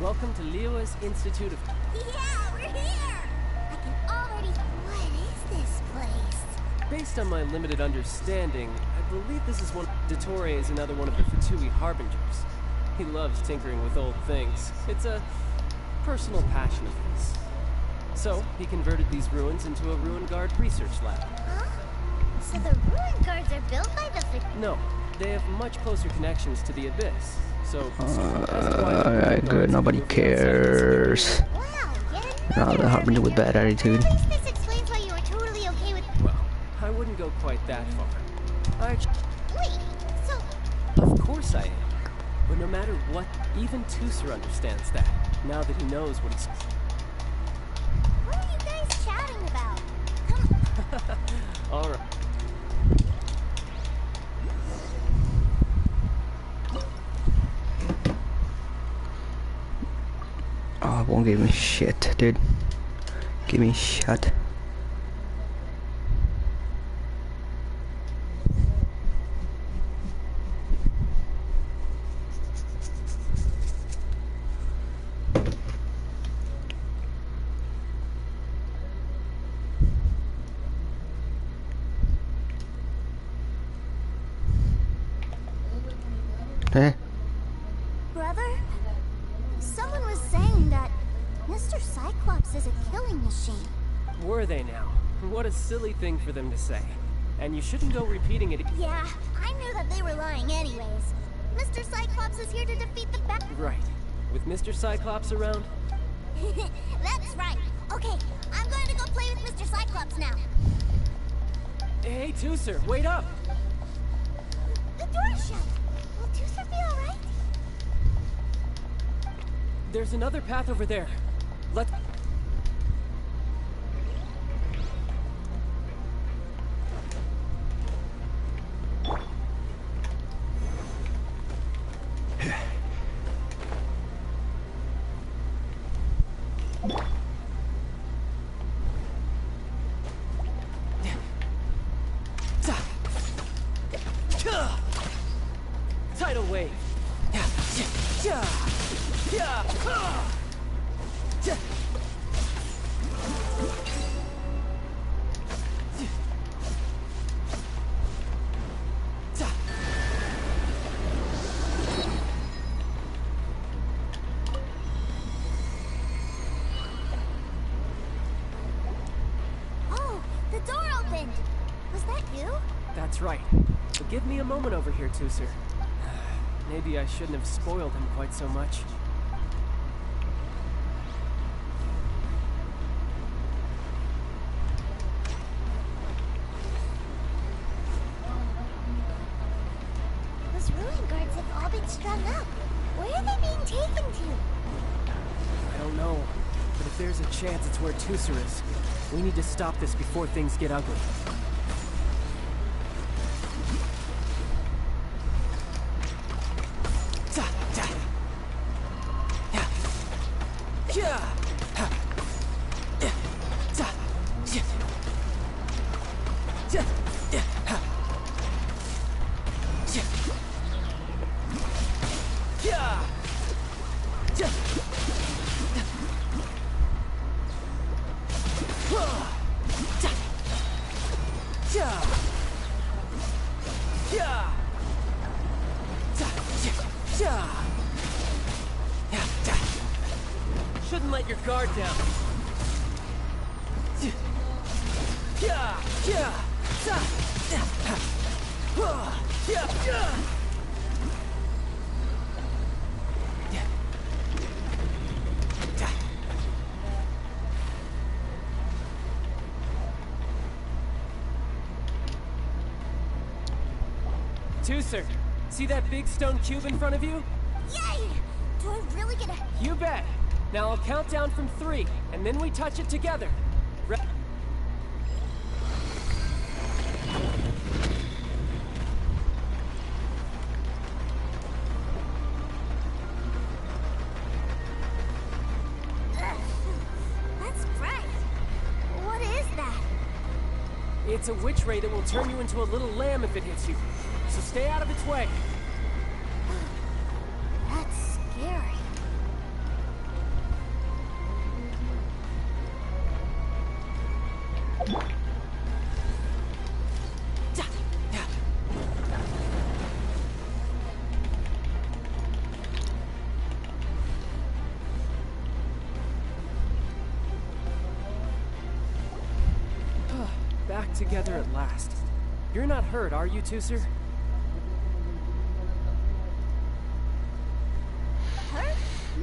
Welcome to Liyue's Institute of... Yeah, we're here! I can already... What is this place? Based on my limited understanding, I believe this is one... Dottore is another one of the Fatui Harbingers. He loves tinkering with old things. It's a personal passion of his. So, he converted these ruins into a Ruin Guard research lab. Huh? So the Ruin Guards are built by the... No, they have much closer connections to the Abyss. So, alright, good. Nobody cares. Wow, the Harbinger with bad attitude. This explains why you were totally okay with... Well, I wouldn't go quite that far. Wait, so... Of course I am. But no matter what, even Tusser understands that, now that he knows what he's... What are you guys chatting about? Alright. Oh, won't give me shit, dude. Give me shit. Eh? Brother? Someone was saying that Mr. Cyclops is a killing machine. Were they now? What a silly thing for them to say. And you shouldn't go repeating it. Yeah, I knew that they were lying anyways. Mr. Cyclops is here to defeat the bad... Right. With Mr. Cyclops around? That's right. Okay, I'm going to go play with Mr. Cyclops now. Hey, Tusser, wait up! The door's shut. Will Tusser be alright? There's another path over there. Let's... Tidal wave. Oh, the door opened. Was that you? That's right. But give me a moment over here, Tusser. Maybe I shouldn't have spoiled him quite so much. guards have all been strung up. Where are they being taken to? I don't know, but if there's a chance it's where Tusser is, we need to stop this before things get ugly. Shouldn't let your guard down. Tusser, see that big stone cube in front of you? Yay! Do I really get a... You bet! Now I'll count down from 3, and then we touch it together. That's bright. What is that? It's a witch ray that will turn you into a little lamb if it hits you. So stay out of its way. That's scary. Back together at last. You're not hurt, are you, Tusser? Hurt?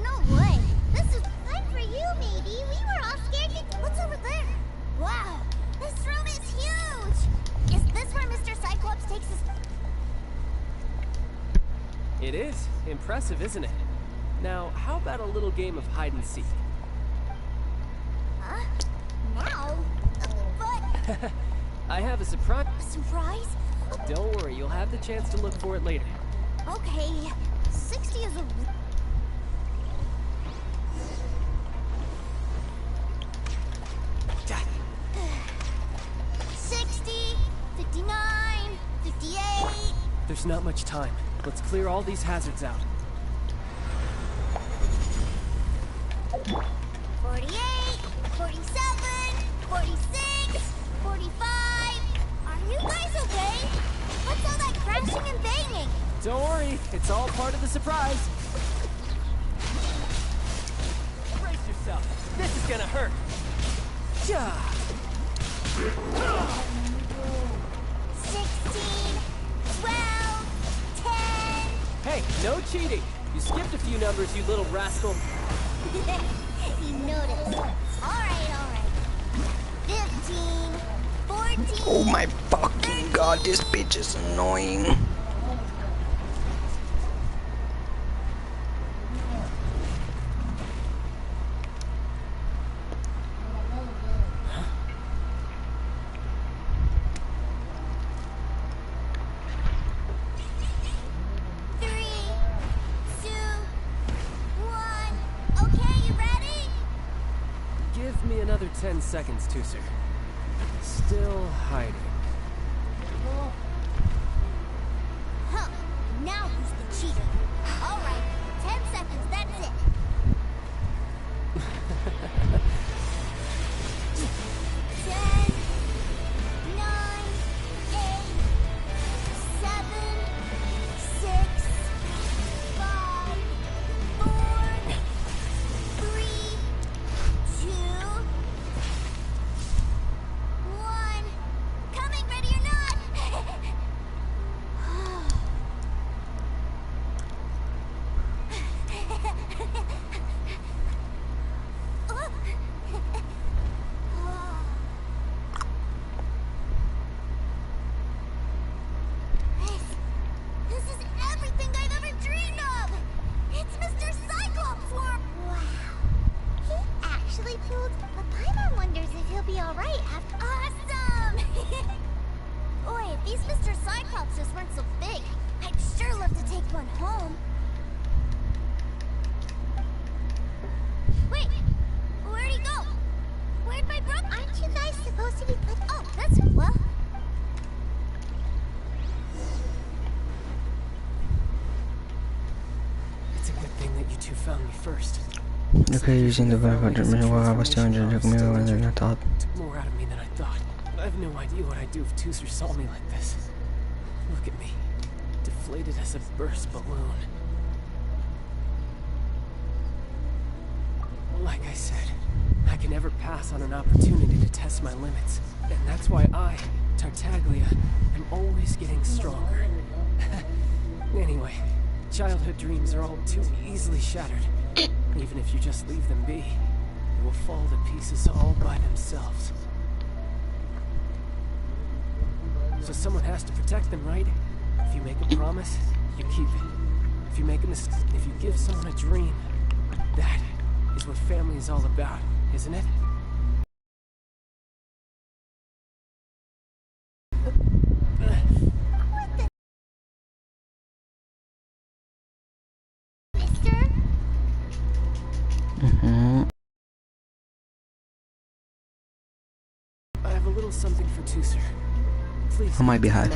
No way. This is fun for you, maybe. We were all scared to... What's over there? Wow, this room is huge. Is this where Mr. Cyclops takes us? It is. Impressive, isn't it? Now, how about a little game of hide and seek? Huh? Now? But... I have a surprise. A surprise? Don't worry, you'll have the chance to look for it later. Okay, 60 is a... 60, 59, 58... There's not much time. Let's clear all these hazards out. 48, 47, 46, 45... Are you guys okay? What's all that crashing and banging? Don't worry, it's all part of the surprise. Brace yourself. This is gonna hurt. 16, 12, 10... Hey, no cheating. You skipped a few numbers, you little rascal. You noticed. Alright. 15, 14... Oh my fucking god, this bitch is annoying. Give me another 10 seconds, Tusser. Still hiding. Huh. Now who's the cheater? Alright, 10 seconds, that's it. 10, 9, 8, 7, 6, 5, 4, 3, 2, 1. Coming, ready or not? But Paimon wonders if he'll be alright after— Awesome! Boy, if these Mr. Cyclopses weren't so big, I'd sure love to take one home. Wait! Where'd he go? Where'd my brother— Aren't you guys supposed to be put— Oh, that's— Well... It's a good thing that you two found me first. Okay, using the 500 million while I was 200 took me more than I thought. Took more out of me than I thought. I have no idea what I'd do if Tooser saw me like this. Look at me. Deflated as a burst balloon. Like I said, I can never pass on an opportunity to test my limits. And that's why I, Tartaglia, am always getting stronger. Anyway, childhood dreams are all too easily shattered. Even if you just leave them be, they will fall to pieces all by themselves. So someone has to protect them, right? If you make a promise, you keep it. If you make a mistake, if you give someone a dream, that is what family is all about, isn't it? I have a little something for Tooser. Please. I might be high.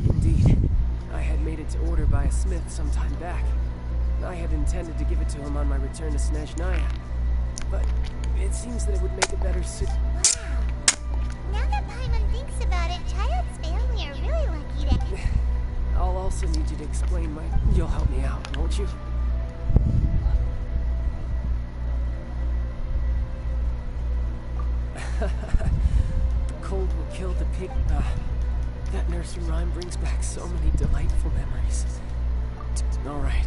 Indeed. I had made it to order by a smith some time back. I had intended to give it to him on my return to Snezhnaya. But it seems that it would make a better suit. Wow. Now that Paimon thinks about it, Child's family are really lucky to... I'll also need you to explain my... You'll help me out, won't you? The cold will kill the pig. That nursery rhyme brings back so many delightful memories. All right.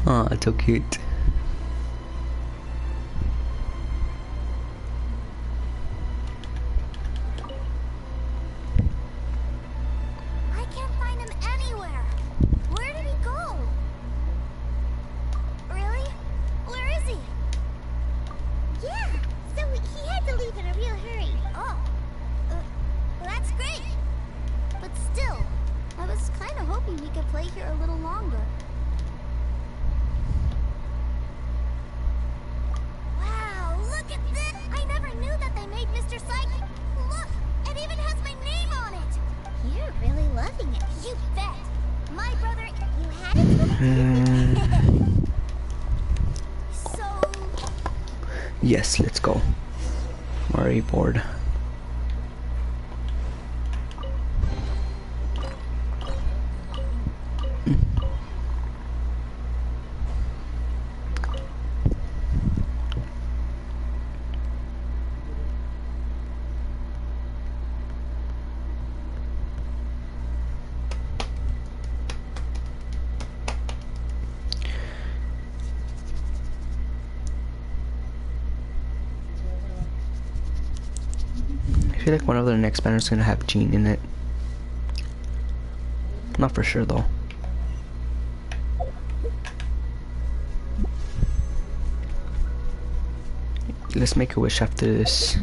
Oh, it's so cute. I can't find him anywhere. Where did he go? Really? Where is he? Yeah, so he had to leave in a real hurry. Oh, that's great. But still, I was kind of hoping he could play here a little longer. Wow, look at this! I never knew that they made Mr. Psychic. Look, it even has my name on it. You're really loving it. You bet. My brother, you had it. So... Yes, let's go. I'm already bored. I feel like one of the next banners is gonna have Jean in it. Not for sure though. Let's make a wish after this.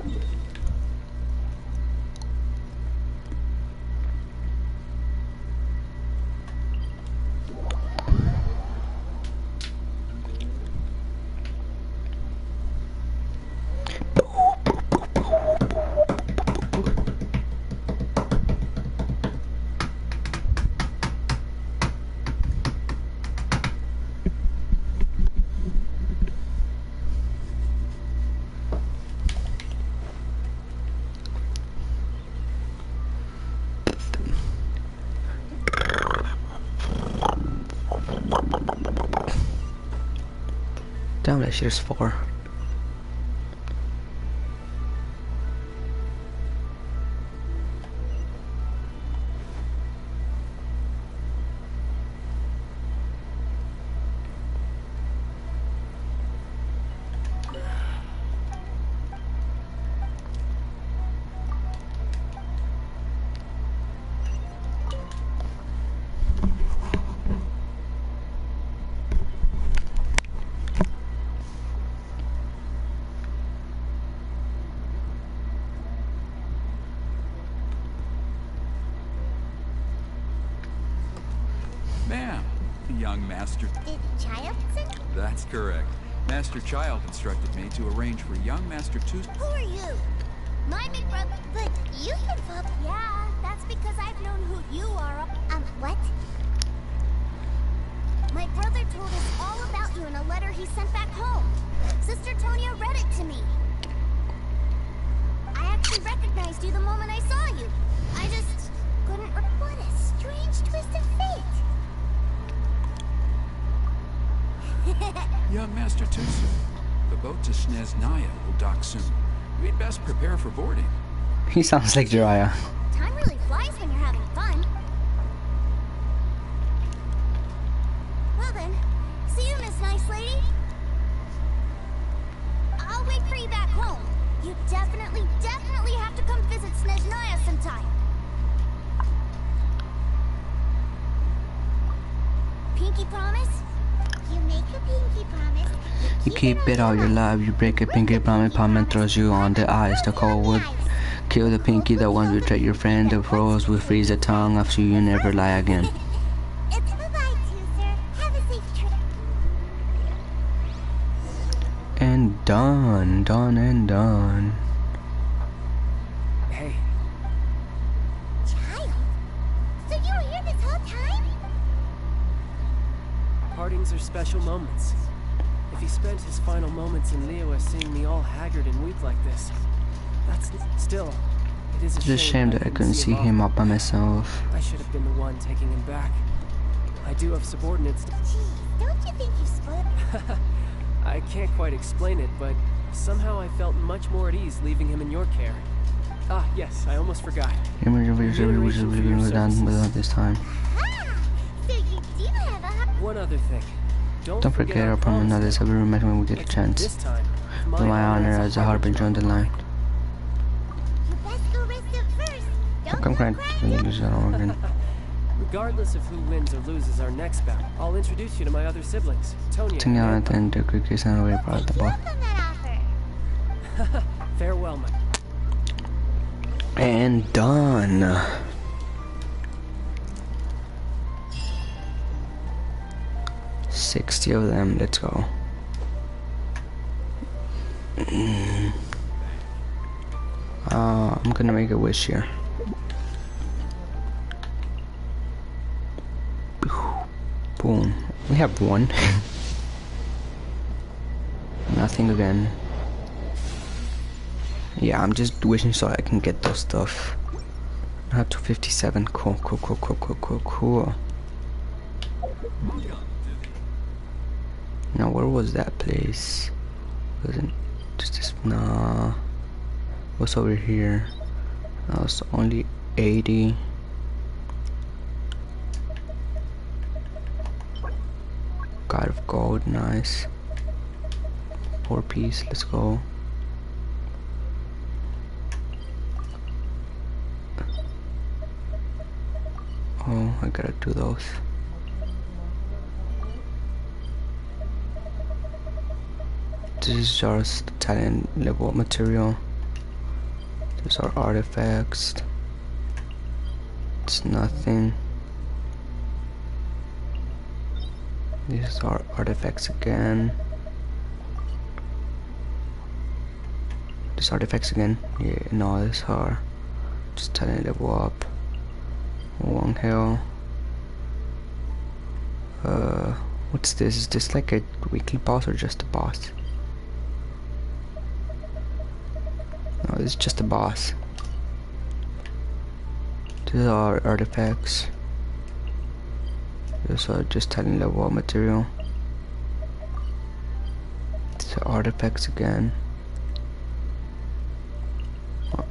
Damn, that shit is far. Ma'am, the young master... Did Child send? That's correct. Master Child instructed me to arrange for young Master Tu... Who are you? My big brother. But you can fuck. Yeah, that's because I've known who you are. What? My brother told us all about you in a letter he sent back home. Sister Tonya read it to me. I actually recognized you the moment I saw you. I just couldn't... What a strange twist of fate. Young Master Tusu, the boat to Snezhnaya will dock soon. We'd best prepare for boarding. He sounds like Jiraiya. Time really flies when you're having fun. Well then, see you, Miss Nice Lady. I'll wait for you back home. You definitely have to come visit Snezhnaya sometime. Pinky promise? You make a pinky promise. You keep it all your life. You break a pinky promise. Palmen throws you on the ice. The cold would kill the pinky. The one who betray your friend. The froze will freeze the tongue after you never lie again. It's bye-bye, sir. Have a safe trip. And done and done. Hey. Child? So you were here this whole time? Partings are special moments. If he spent his final moments in Liyue seeing me all haggard and weak like this, that's still... It is It's a shame that I couldn't see him up by myself. I should have been the one taking him back. I do have subordinates. Gee, don't you think you spoiled... I can't quite explain it, but somehow I felt much more at ease leaving him in your care. Ah, yes, I almost forgot. This time. So you do have a... One other thing. Don't forget our promenades every moment when we get a chance. This time, For my honor as a harbinger on the line. You best go rest up first. Don't I'm crying. Regardless of who wins or loses our next bout, I'll introduce you to my other siblings, Tonya and the cookies and away part of the ball. Farewell, my... And done. $60 of them. Let's go. I'm gonna make a wish here. Boom. We have one. Nothing again. Yeah, I'm just wishing so I can get those stuff. I have 257. Cool. Now, where was that place? Wasn't just this? Nah. What's over here? That was only 80. God of gold, nice. 4-piece, let's go. Oh, I gotta do those. This is just talent level material. These are artifacts. It's nothing. These are artifacts again. These artifacts again. Yeah, no, these are just talent level up. One hell. What's this? Is this like a weekly boss or just a boss? No, this is just a boss. These are artifacts. These are just talent level up material. These are artifacts again. Oh,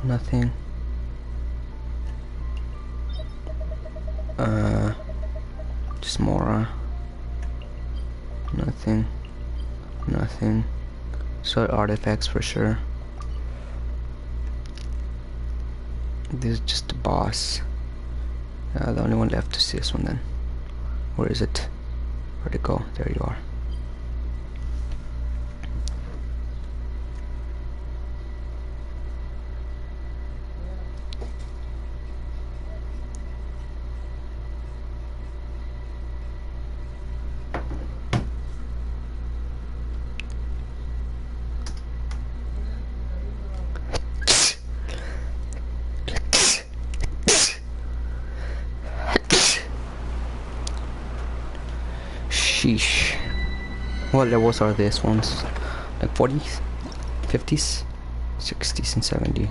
nothing. Just more. Nothing. So artifacts for sure. This is just a boss. The only one left is this one then. Where is it? Where'd it go? There you are. Sheesh. What levels are these ones? Like 40s? 50s? 60s and 70s.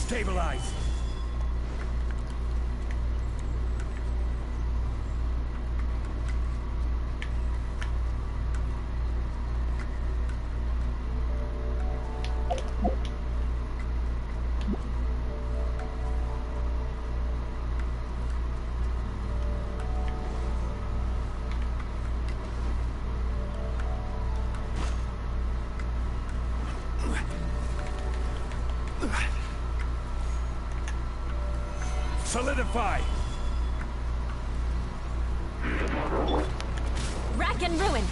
Stabilize! Solidify! Rack and ruin!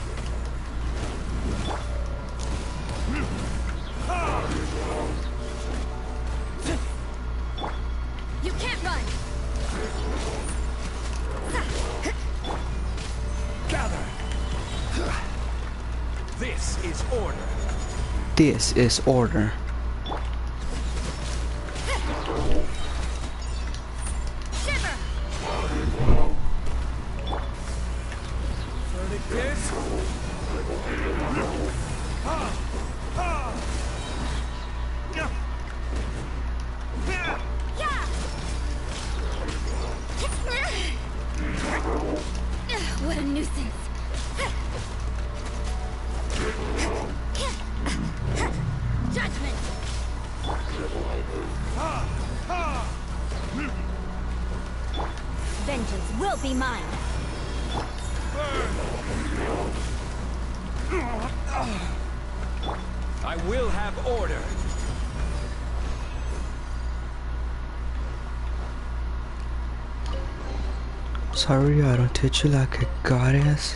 You can't run! Gather! This is order. This is order. What a nuisance! Judgment! Vengeance will be mine! I will have order. Sorry, I don't treat you like a goddess.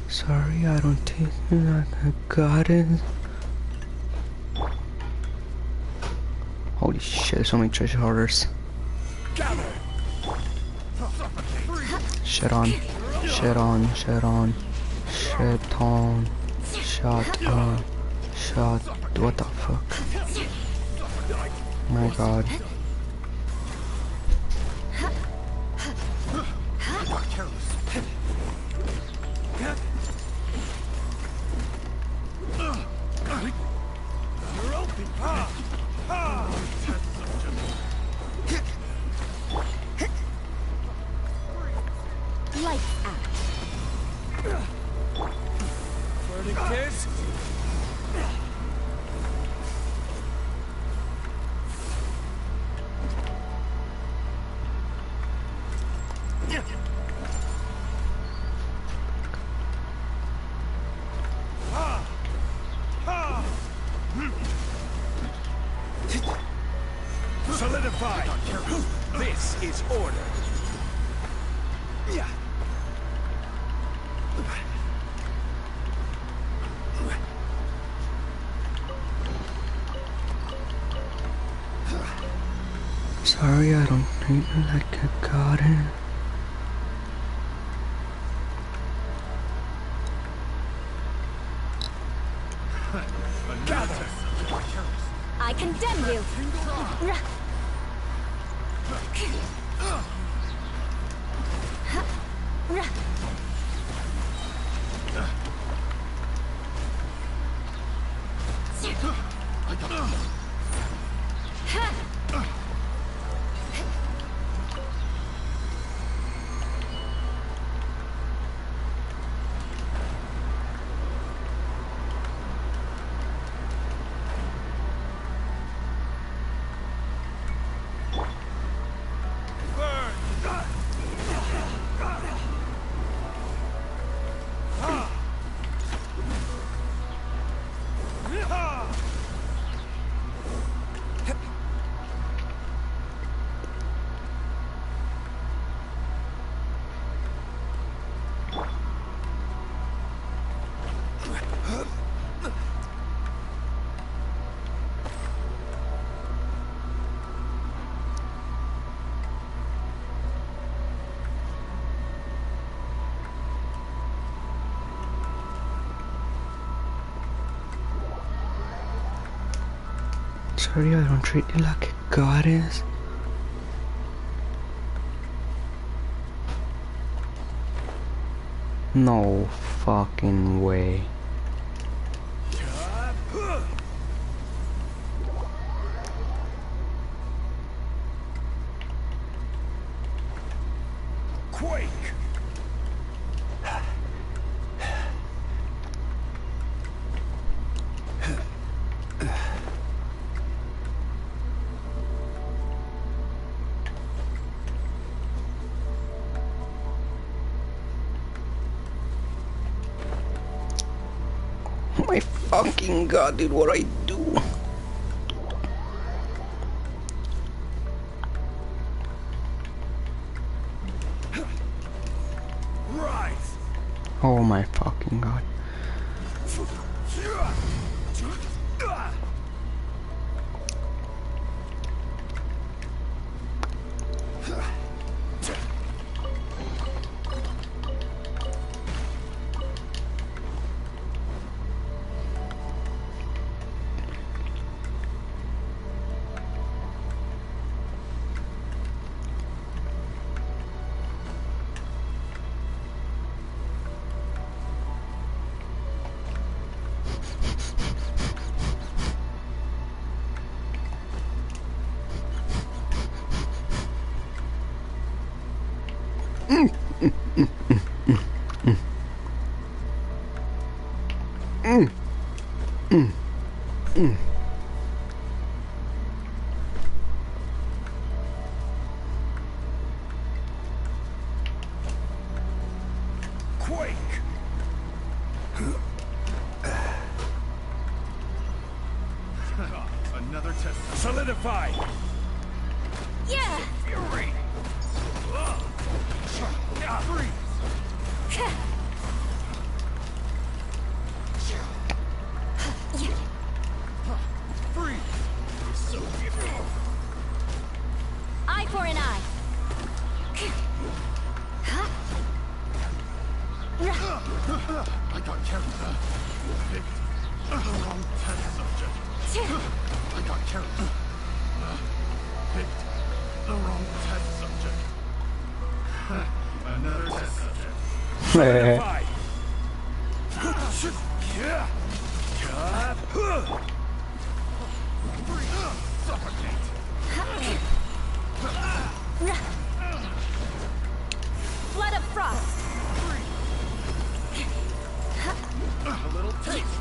Sorry, I don't treat you like a goddess. Holy shit, so many treasure hoarders. Shit on. Shit on. Shit on. Shit on. Shot on. Shot. What the fuck? My god. Lights out. Verdict is... Solidify! This is order. Sorry, I don't treat you like a goddess. I condemn you! Sorry, I don't treat you like a goddess. No fucking way. Quake! My fucking god, dude, what I do? Rise! Oh my fucking god. Quake! Another test. Solidify! Yeah! Fury! Freeze! Freeze! So beautiful. Eye for an eye. I got carried. Picked the wrong test subject. I got carried. Picked the wrong test subject. Another test subject. Solidify. Suffocate. Flood of frost. A little taste.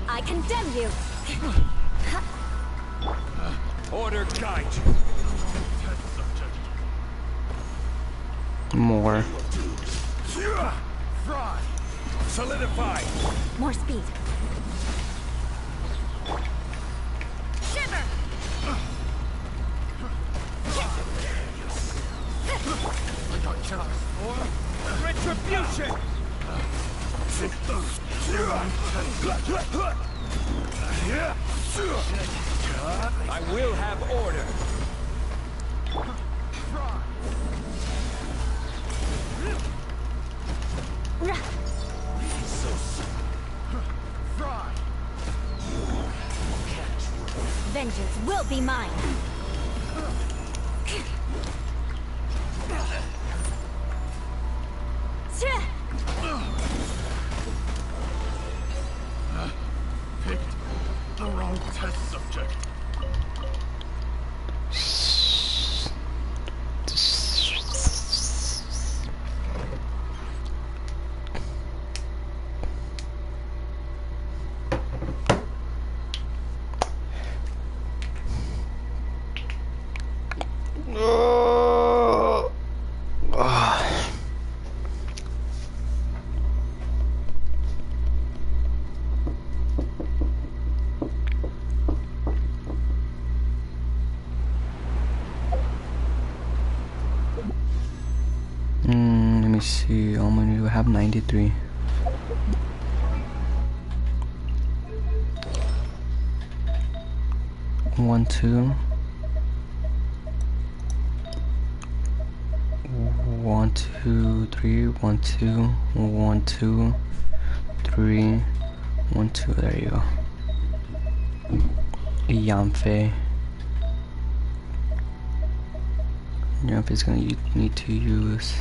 I condemn you. Order guide you. More. Fry. Solidify. More speed. Shiver. I got chance for retribution. will have order. Vengeance will be mine. Picked the wrong test subject. Let me see. How many do I have? 93. One, two. 1, 2, 3. 1, 2. 1, 2. 3. 1, 2. There you go. Yamfe. Yamfe's gonna need to use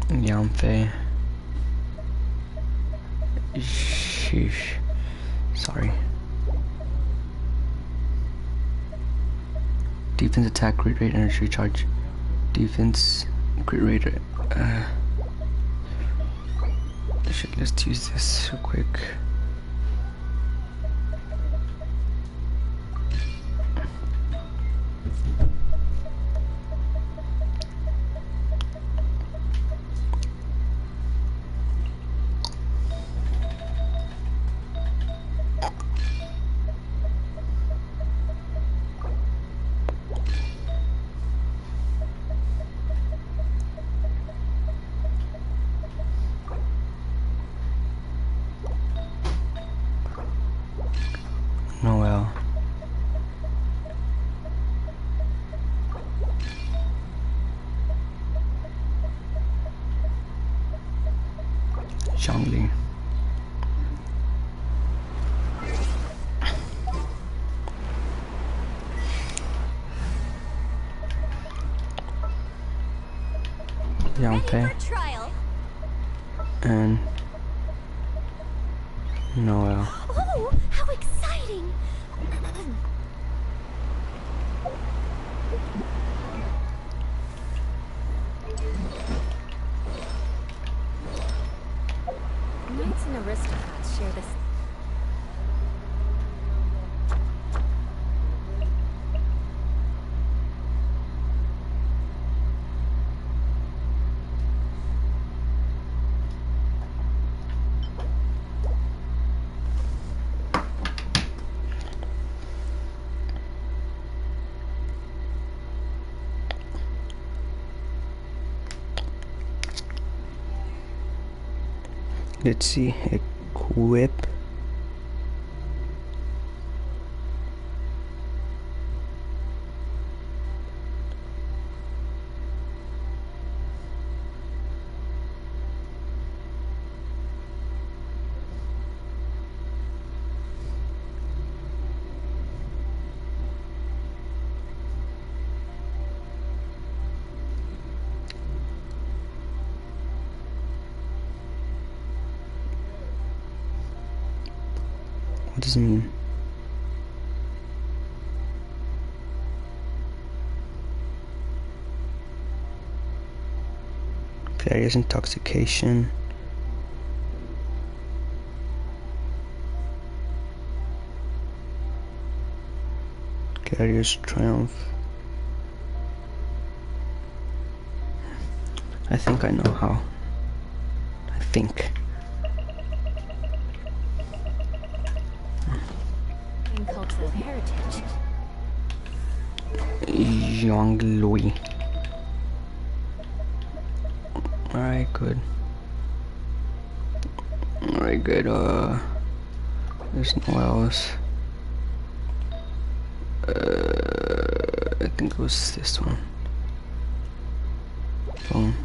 Yamfe. Sheesh. Sorry. Defense attack, crit rate, energy charge. Defense, crit rate. Shit, let's use this real quick. Noel. Zhangli. Yampe. And Noel. Oh, how exciting! Knights and aristocrats share this. Let's see, equip. What does it mean? Various intoxication. Carrier's triumph. I think I know how. I think. In cultural heritage. Young Louis. Alright, good. Alright, good. There's no else. I think it was this one. Boom.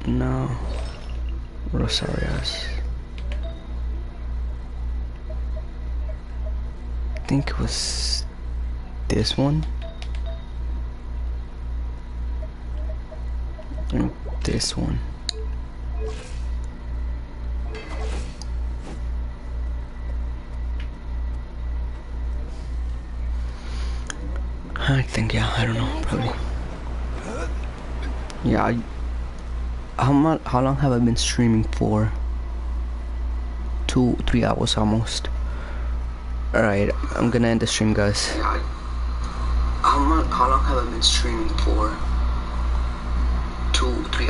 No. Rosarias. I think it was this one. And this one. I think, yeah, I don't know, probably. Yeah, how long have I been streaming for? 2-3 hours almost. Alright, I'm gonna end the stream, guys. How long have I been streaming for? 2-3